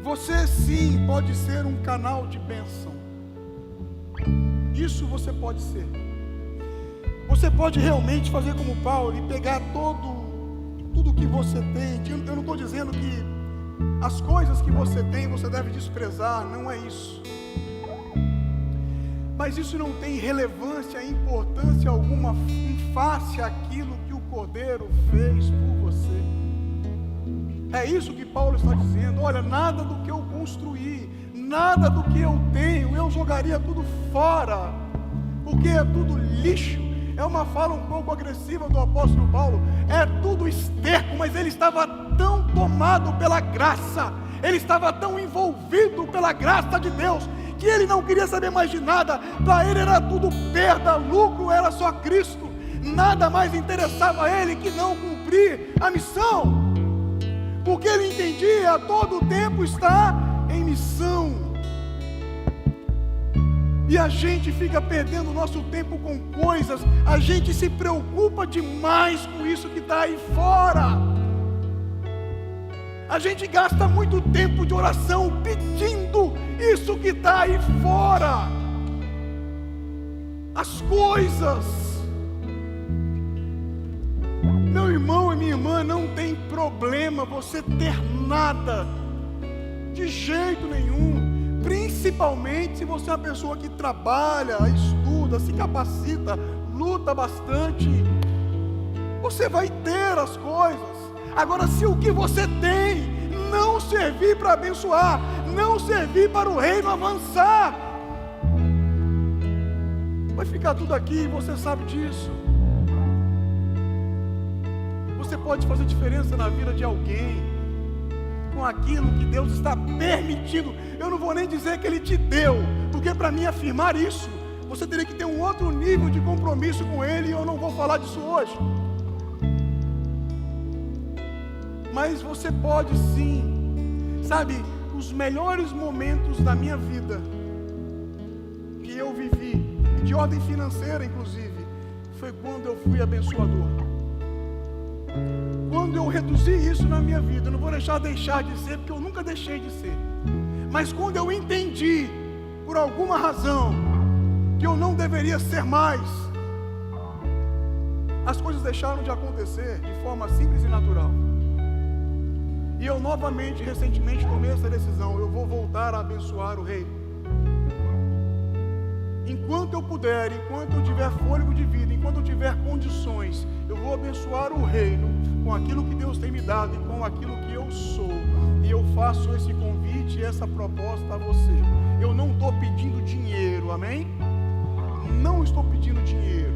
Você sim pode ser um canal de bênção. Isso você pode ser. Você pode realmente fazer como Paulo e pegar tudo que você tem. Eu não estou dizendo que as coisas que você tem você deve desprezar, não é isso. Mas isso não tem relevância, importância alguma em face àquilo que o Cordeiro fez por você. É isso que Paulo está dizendo. Olha, nada do que eu construí, nada do que eu tenho, eu jogaria tudo fora, porque é tudo lixo. É uma fala um pouco agressiva do apóstolo Paulo. É tudo esterco, mas ele estava tão tomado pela graça, ele estava tão envolvido pela graça de Deus, que ele não queria saber mais de nada. Para ele era tudo perda, lucro, era só Cristo. Nada mais interessava a ele que não cumprir a missão, porque ele entendia a todo tempo estar em missão. E a gente fica perdendo nosso tempo com coisas, a gente se preocupa demais com isso que está aí fora. A gente gasta muito tempo de oração pedindo isso que está aí fora. As coisas. Meu irmão e minha irmã, não tem problema você ter nada, de jeito nenhum. Principalmente se você é uma pessoa que trabalha, estuda, se capacita, luta bastante. Você vai ter as coisas. Agora, se o que você tem não servir para abençoar, não servir para o reino avançar. Vai ficar tudo aqui, você sabe disso. Você pode fazer diferença na vida de alguém com aquilo que Deus está permitindo. Eu não vou nem dizer que Ele te deu, porque para mim afirmar isso, você teria que ter um outro nível de compromisso com Ele, e eu não vou falar disso hoje. Mas você pode sim, sabe, os melhores momentos da minha vida que eu vivi, de ordem financeira inclusive, foi quando eu fui abençoador. Quando eu reduzi isso na minha vida, eu não vou deixar de ser, porque eu nunca deixei de ser. Mas quando eu entendi, por alguma razão, que eu não deveria ser mais, as coisas deixaram de acontecer de forma simples e natural. E eu novamente, recentemente, tomei essa decisão: eu vou voltar a abençoar o reino. Enquanto eu puder, enquanto eu tiver fôlego de vida, enquanto eu tiver condições, eu vou abençoar o reino com aquilo que Deus tem me dado e com aquilo que eu sou. E eu faço esse convite e essa proposta a você. Eu não estou pedindo dinheiro, amém? Não estou pedindo dinheiro,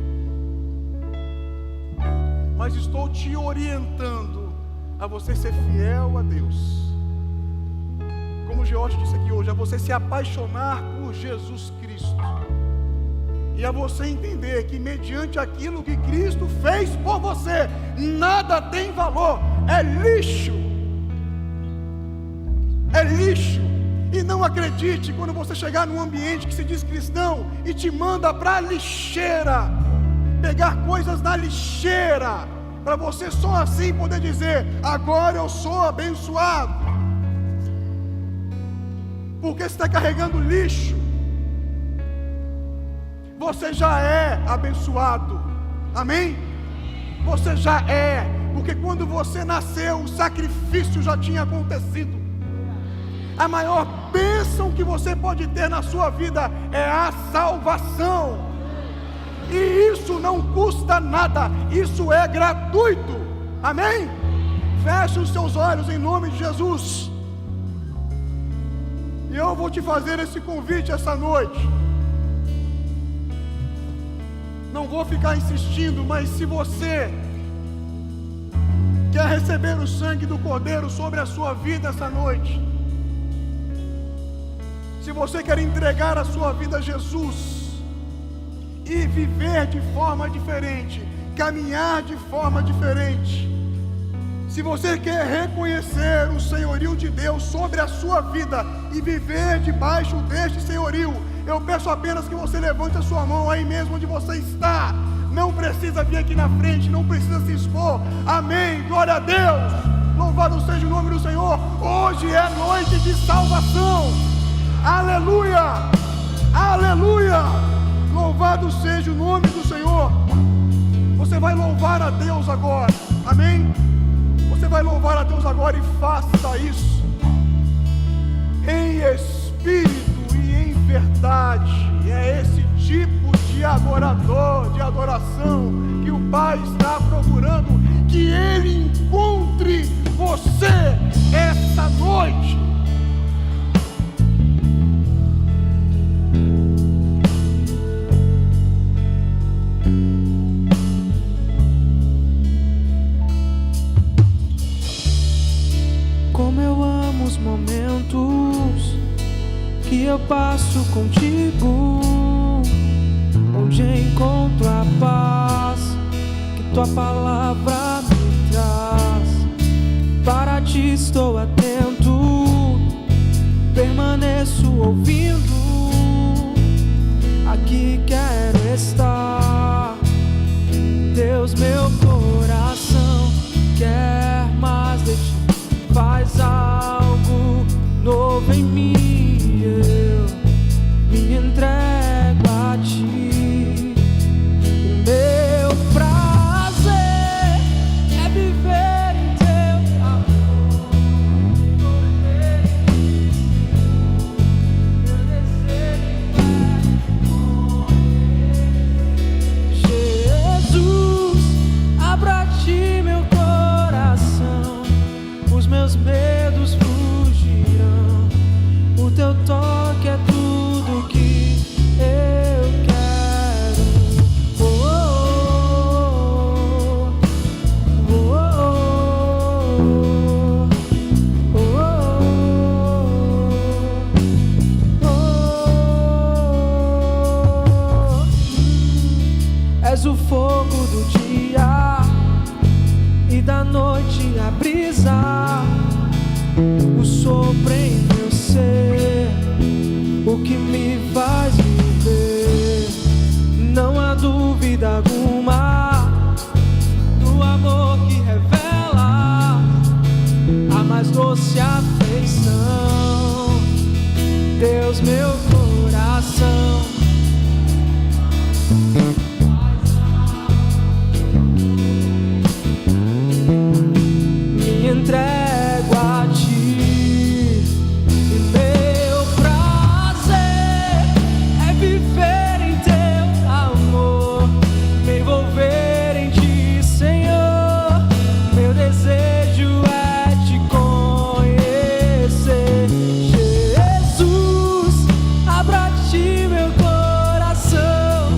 mas estou te orientando a você ser fiel a Deus. Como o George disse aqui hoje, a você se apaixonar por Jesus Cristo. E a você entender que mediante aquilo que Cristo fez por você, nada tem valor, é lixo. É lixo. E não acredite quando você chegar num ambiente que se diz cristão e te manda para a lixeira, pegar coisas da lixeira, para você só assim poder dizer: agora eu sou abençoado. Porque você está carregando lixo. Você já é abençoado, amém? Você já é, porque quando você nasceu, o sacrifício já tinha acontecido. A maior bênção que você pode ter na sua vida é a salvação. E isso não custa nada, isso é gratuito, amém? Feche os seus olhos em nome de Jesus. E eu vou te fazer esse convite essa noite. Não vou ficar insistindo, mas se você quer receber o sangue do Cordeiro sobre a sua vida essa noite, se você quer entregar a sua vida a Jesus e viver de forma diferente, caminhar de forma diferente, se você quer reconhecer o senhorio de Deus sobre a sua vida e viver debaixo deste senhorio, eu peço apenas que você levante a sua mão aí mesmo onde você está. Não precisa vir aqui na frente, não precisa se expor. Amém, glória a Deus. Louvado seja o nome do Senhor. Hoje é noite de salvação. Aleluia, aleluia. Louvado seja o nome do Senhor. Você vai louvar a Deus agora, amém? Você vai louvar a Deus agora e faça isso em espírito e em verdade. É esse tipo de adorador, de adoração que o Pai está procurando. Que Ele encontre você esta noite. Como eu amo os momentos que eu passo contigo, onde encontro a paz que tua palavra me traz. Para ti estou atento, permaneço ouvindo. Aqui quero estar, Deus, meu coração quer mais de ti. Faz algo novo em mim, eu me entrego a ti. O meu prazer é viver em teu amor, és o fogo do dia e da noite a brisa, o sopro em meu ser, o que me faz viver. Não há dúvida alguma do amor que revela a mais doce afeição. Deus, meu coração me entrego a ti, e meu prazer é viver em teu amor, me envolver em ti, Senhor. Meu desejo é te conhecer, Jesus. Abra a ti meu coração,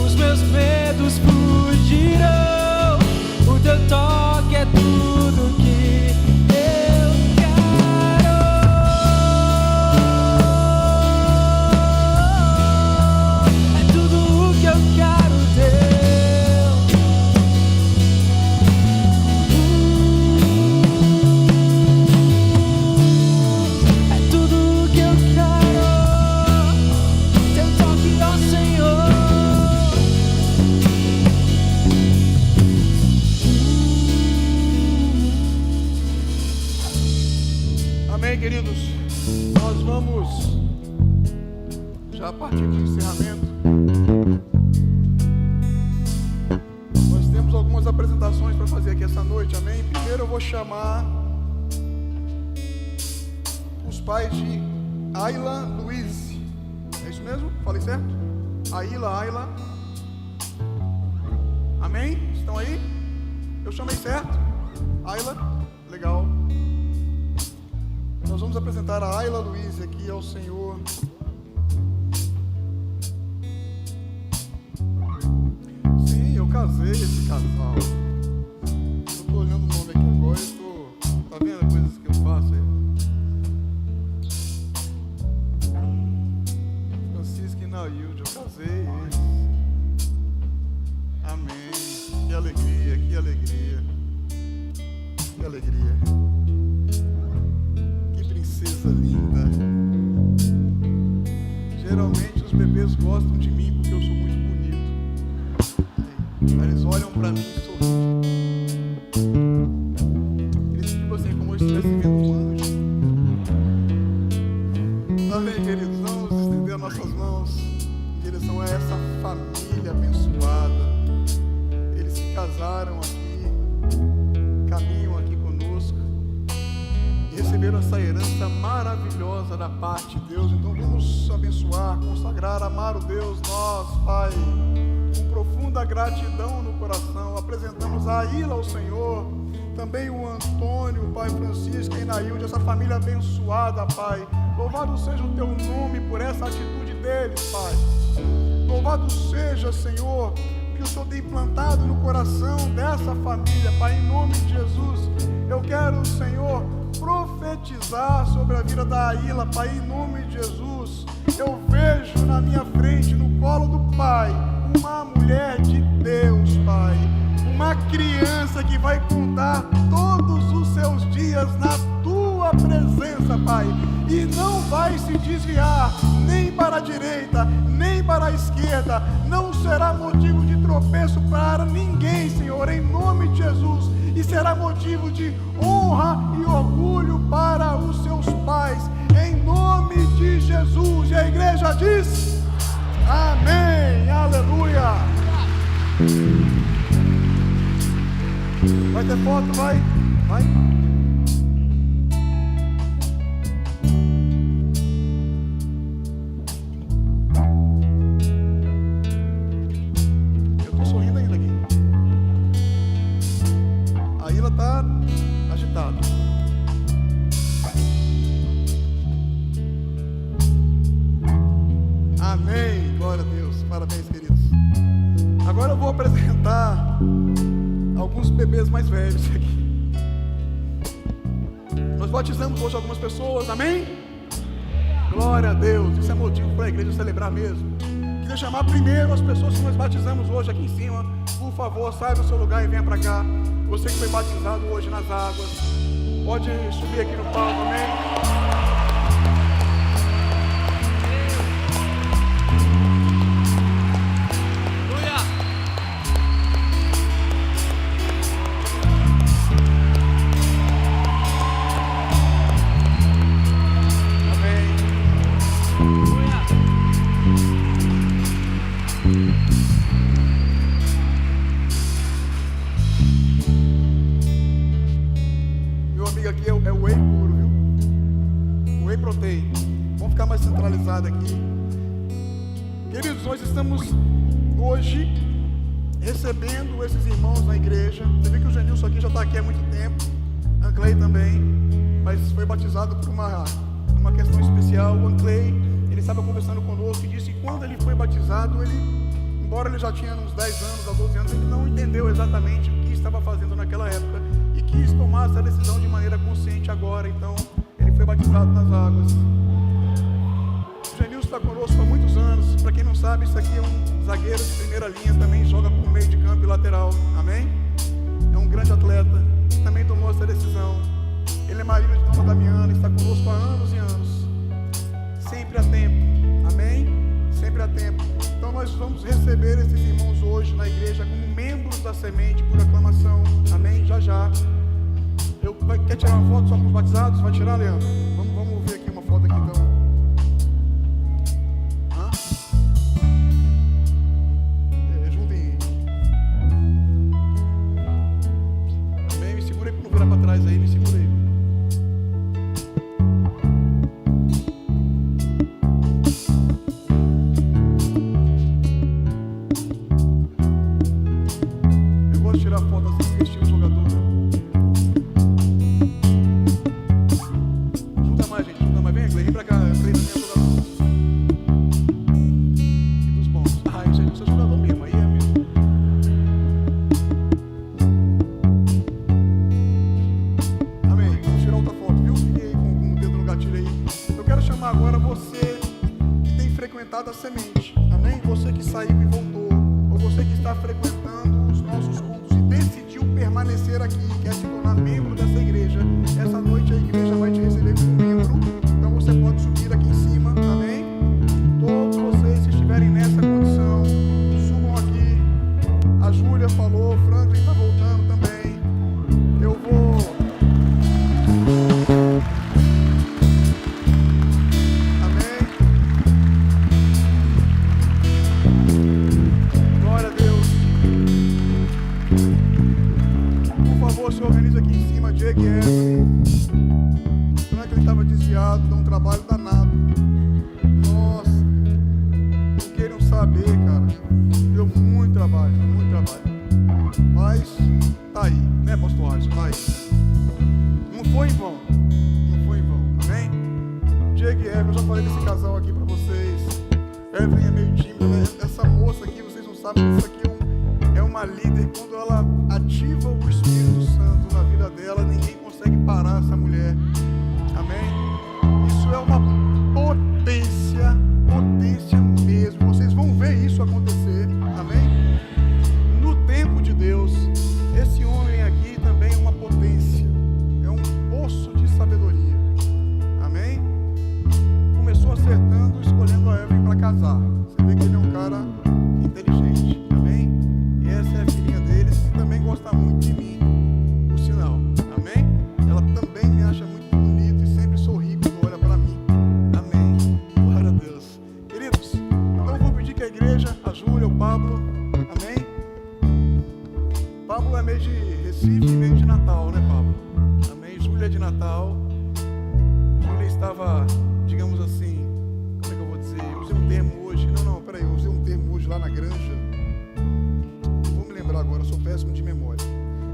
os meus medos fugirão, o teu toque é tudo que eu quero. É tudo o que eu quero, Deus. É tudo o que eu quero. Teu toque, ó Senhor. Amém, queridos? Nós vamos já partir para o encerramento. Nós temos algumas apresentações para fazer aqui essa noite, amém? Primeiro eu vou chamar os pais de Ayla Luiz. É isso mesmo? Falei certo? Ayla. Amém? Estão aí? Eu chamei certo? Ayla? Legal. Nós vamos apresentar a Ayla Luiz aqui ao Senhor. Sim, eu casei esse casal. Eu estou olhando o nome aqui agora e estou... Tá vendo as coisas que eu faço aí? Francisco e Nailde, eu casei eles. Amém. Que alegria, que alegria. Que alegria. Princesa linda. Geralmente os bebês gostam de mim porque eu sou muito bonito. Eles olham pra mim e sorriem. Eles ficam assim como se estivessem vendo um anjo. Amém, queridos? Vamos estender nossas mãos em direção a essa família abençoada. Eles se casaram aqui, caminham aqui conosco, receberam essa herança maravilhosa da parte de Deus. Então vamos abençoar, consagrar, amar o Deus. Nós, Pai, com profunda gratidão no coração, apresentamos a Ayla ao Senhor, também o Antônio, o Pai Francisco e Nailde, essa família abençoada, Pai. Louvado seja o teu nome por essa atitude deles, Pai. Louvado seja, Senhor, que o Senhor tem plantado no coração dessa família, Pai, em nome de Jesus. Eu quero, Senhor, profetizar sobre a vida da Ayla, Pai, em nome de Jesus. Eu vejo na minha frente, no colo do Pai, uma mulher de Deus, Pai, uma criança que vai contar todos os seus dias na tua presença, Pai, e não vai se desviar nem para a direita, nem para a esquerda. Não será motivo de tropeço para ninguém, Senhor, em nome de Jesus, e será motivo de honra e orgulho para os seus pais, em nome de Jesus. E a igreja diz: amém, aleluia. Vai ter foto, vai. Eu tô sorrindo ainda aqui. A Ayla tá agitada. Amém, glória a Deus. Parabéns, queridos. Agora eu vou apresentar alguns bebês mais velhos aqui. Nós batizamos hoje algumas pessoas, amém? Glória a Deus. Isso é motivo para a igreja celebrar mesmo. Queria chamar primeiro as pessoas que nós batizamos hoje aqui em cima. Por favor, saia do seu lugar e venha para cá. Você que foi batizado hoje nas águas, pode subir aqui no palco, amém? Aqui. Queridos, nós estamos hoje recebendo esses irmãos na igreja. Você vê que o Genilson aqui já está aqui há muito tempo, Anclay também, mas foi batizado por uma questão especial. O Anclay, ele estava conversando conosco e disse que quando ele foi batizado, embora ele já tinha uns 10 anos, a 12 anos, ele não entendeu exatamente o que estava fazendo naquela época e quis tomar essa decisão de maneira consciente agora. Então, ele foi batizado nas águas. O Genilson está conosco há muitos anos. Para quem não sabe, isso aqui é um zagueiro de primeira linha, também joga como meio de campo e lateral, amém? É um grande atleta, também tomou essa decisão. Ele é marido de Dona Damiana, está conosco há anos e anos. Sempre há tempo, amém? Sempre há tempo. Então nós vamos receber esses irmãos hoje na igreja como membros da semente por aclamação, amém? Já já. Quer tirar uma foto só com os batizados? Vai tirar, Leandro? Vamos ver aqui uma foto aqui então. Aí, me segura aí. Eu gosto de tirar foto assim, vestir o jogador. Junta mais, gente, junta mais. Vem pra cá, vem também é jogador. E dos bons. Ah, isso aí, você é jogador mesmo, aí é mesmo. Agora você que tem frequentado a semente, amém? Você que saiu e voltou, ou você que está frequentando os nossos cultos e decidiu permanecer aqui, quer se tornar membro dessa igreja, essa noite a igreja vai te receber como membro, então você pode subir aqui em cima, amém? Todos vocês que estiverem nessa condição, subam aqui. A Júlia falou, o Franklin está voltando também. Eu vou... Se organiza aqui em cima, Diego e Evelyn. Será que ele estava desviado? Dá um trabalho danado. Nossa, não queiram saber, cara. Deu muito trabalho, muito trabalho. Mas tá aí, né, pastor Alisson? Tá aí. Não foi em vão. Não foi em vão, amém? Diego e Evelyn, eu já falei desse casal aqui pra vocês. Evelyn é meio tímida, né? Essa moça aqui, vocês não sabem que isso aqui é uma líder. Quando ela ativa o Espírito Santo na vida dela, ninguém consegue parar essa mulher, amém? Isso é uma potência mesmo, vocês vão ver isso acontecer, amém? No tempo de Deus, esse homem aqui também é uma potência, é um poço de sabedoria, amém? Começou acertando, escolhendo a Evelyn para casar. Você vê que ele é um cara inteligente, amém? E essa é a filhinha deles, que também gosta muito de mim, por sinal, amém? Ela também me acha muito bonito e sempre sorri quando olha para mim, amém? Glória a Deus. Queridos, então eu vou pedir que a igreja, a Júlia, o Pablo, amém? Pablo é mês de Recife e mês de Natal, né, Pablo? Amém? Júlia é de Natal. Júlia estava, digamos assim, como é que eu vou dizer? Eu usei um termo hoje, peraí, eu usei um termo hoje lá na granja. Vou me lembrar agora, eu sou péssimo de memória.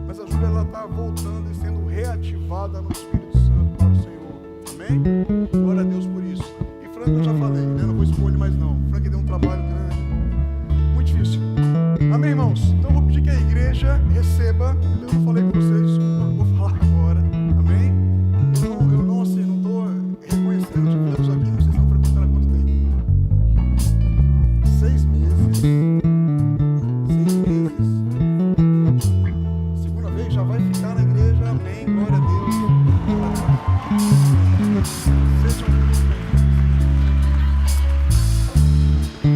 Mas a Júlia, ela está voltando e sendo reativada no Espírito Santo para o Senhor, amém? Glória a Deus por isso. E Frank, eu já falei, né? Não vou expor ele mais não. Frank deu um trabalho grande, muito difícil. Amém, irmãos? Então eu vou pedir que a igreja receba. Eu não falei com vocês, desculpa, vou falar agora, amém? Eu não estou reconhecendo de Deus aqui, vocês estão frequentando há quanto tempo? 6 Sim,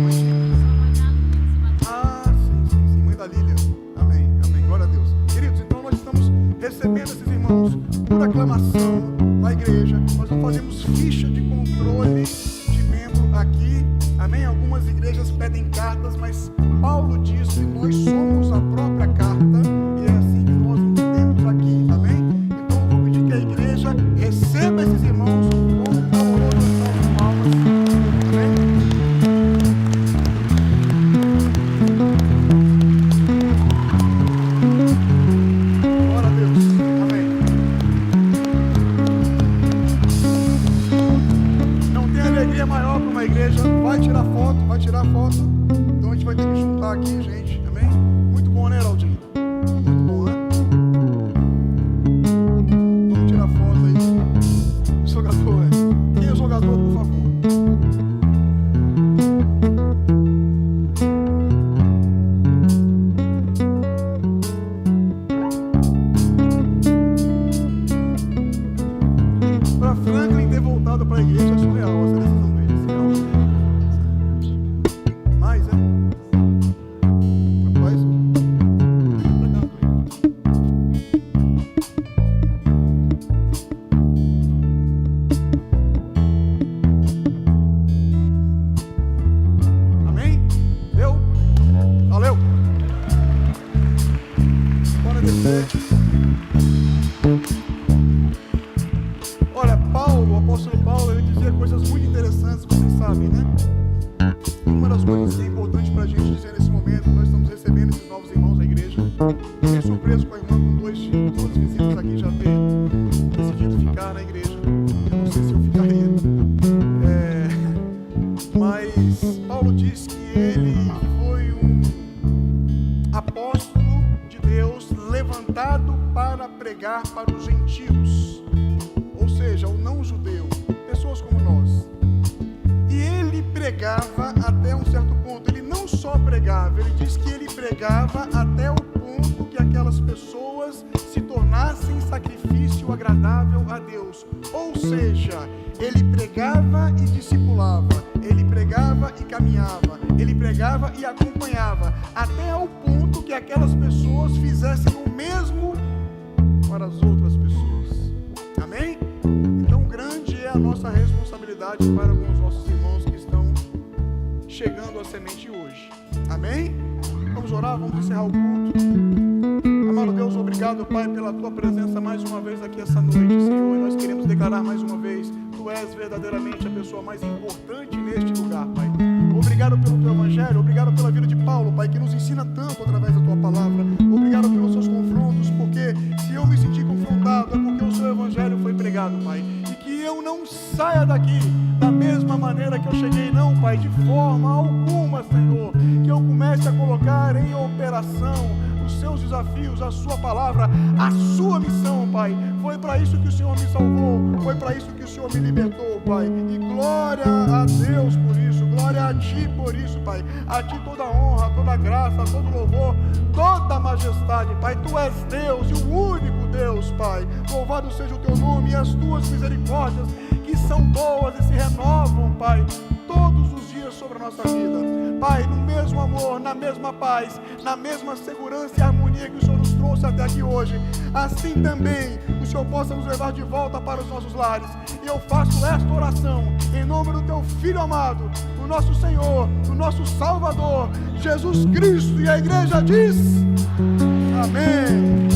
mãe da Lília. Amém, glória a Deus. Queridos, então nós estamos recebendo esses irmãos por aclamação na igreja. Nós não fazemos ficha de controle de membro aqui. Amém? Algumas igrejas pedem cartas, mas Paulo diz que nós somos a própria carta, e é assim que nós entendemos aqui. Amém? Então eu vou pedir que a igreja receba esses irmãos com um caloroso salve de palmas. Amém? Glória a Deus. Amém. Não tem alegria maior para uma igreja. Vai tirar foto. Então a gente vai ter que juntar aqui, gente. Amém? Muito bom, né, Heraldinho? Muito bom, né? Vamos tirar foto aí. O jogador, Quem é o jogador, por favor? Para Franklin ter voltado para a igreja é surreal a seleção dele. Mais, é? Rapaz, pra cá, amém? Deu? Valeu! Bora descer. Olha, o apóstolo Paulo, ele dizia coisas muito interessantes, vocês sabem, né? Uma das coisas que é importante para a gente dizer nesse momento, nós estamos recebendo esses novos irmãos da igreja. Fiquei surpreso com a irmã com duas visitas aqui já ter decidido ficar na igreja. Eu não sei se eu ficaria. Mas Paulo diz que ele foi um apóstolo de Deus levantado para pregar para os gentios. Ou seja, o não-judeu, pessoas como nós. E ele pregava até um certo ponto. Ele não só pregava, ele diz que ele pregava até o ponto que aquelas pessoas se tornassem sacrifício agradável a Deus. Ou seja, ele pregava e discipulava, ele pregava e caminhava, ele pregava e acompanhava, até ao ponto que aquelas pessoas fizessem o mesmo para as outras pessoas. Amém? Então grande é a nossa responsabilidade para com os nossos irmãos que estão chegando à semente hoje. Amém? Vamos orar, vamos encerrar o culto. Amado Deus, obrigado, Pai, pela Tua presença mais uma vez aqui essa noite, Senhor. E nós queremos declarar mais uma vez, Tu és verdadeiramente a pessoa mais importante neste lugar, Pai. Obrigado pelo Teu Evangelho, obrigado pela vida de Paulo, Pai, que nos ensina tanto através da Tua palavra. Obrigado pelos seus confrontos, porque se eu me sentir confrontado, é porque o Seu Evangelho foi pregado, Pai. E que eu não saia daqui da mesma maneira que eu cheguei, não, Pai, de forma alguma, Senhor. Que eu comece a colocar em operação os seus desafios, a sua palavra, a sua missão, Pai. Foi para isso que o Senhor me salvou, foi para isso que o Senhor me libertou, Pai. E glória a Deus por isso, glória a Ti por isso, Pai. A Ti toda honra, toda graça, todo louvor, toda majestade, Pai. Tu és Deus e o único Deus, Pai. Louvado seja o Teu nome e as Tuas misericórdias, que são boas e se renovam, Pai, todos os dias sobre a nossa vida. Pai, no mesmo amor, na mesma paz, na mesma segurança e harmonia que o Senhor nos trouxe até aqui hoje, assim também o Senhor possa nos levar de volta para os nossos lares. E eu faço esta oração em nome do Teu Filho amado, do nosso Senhor, do nosso Salvador, Jesus Cristo. E a igreja diz: amém.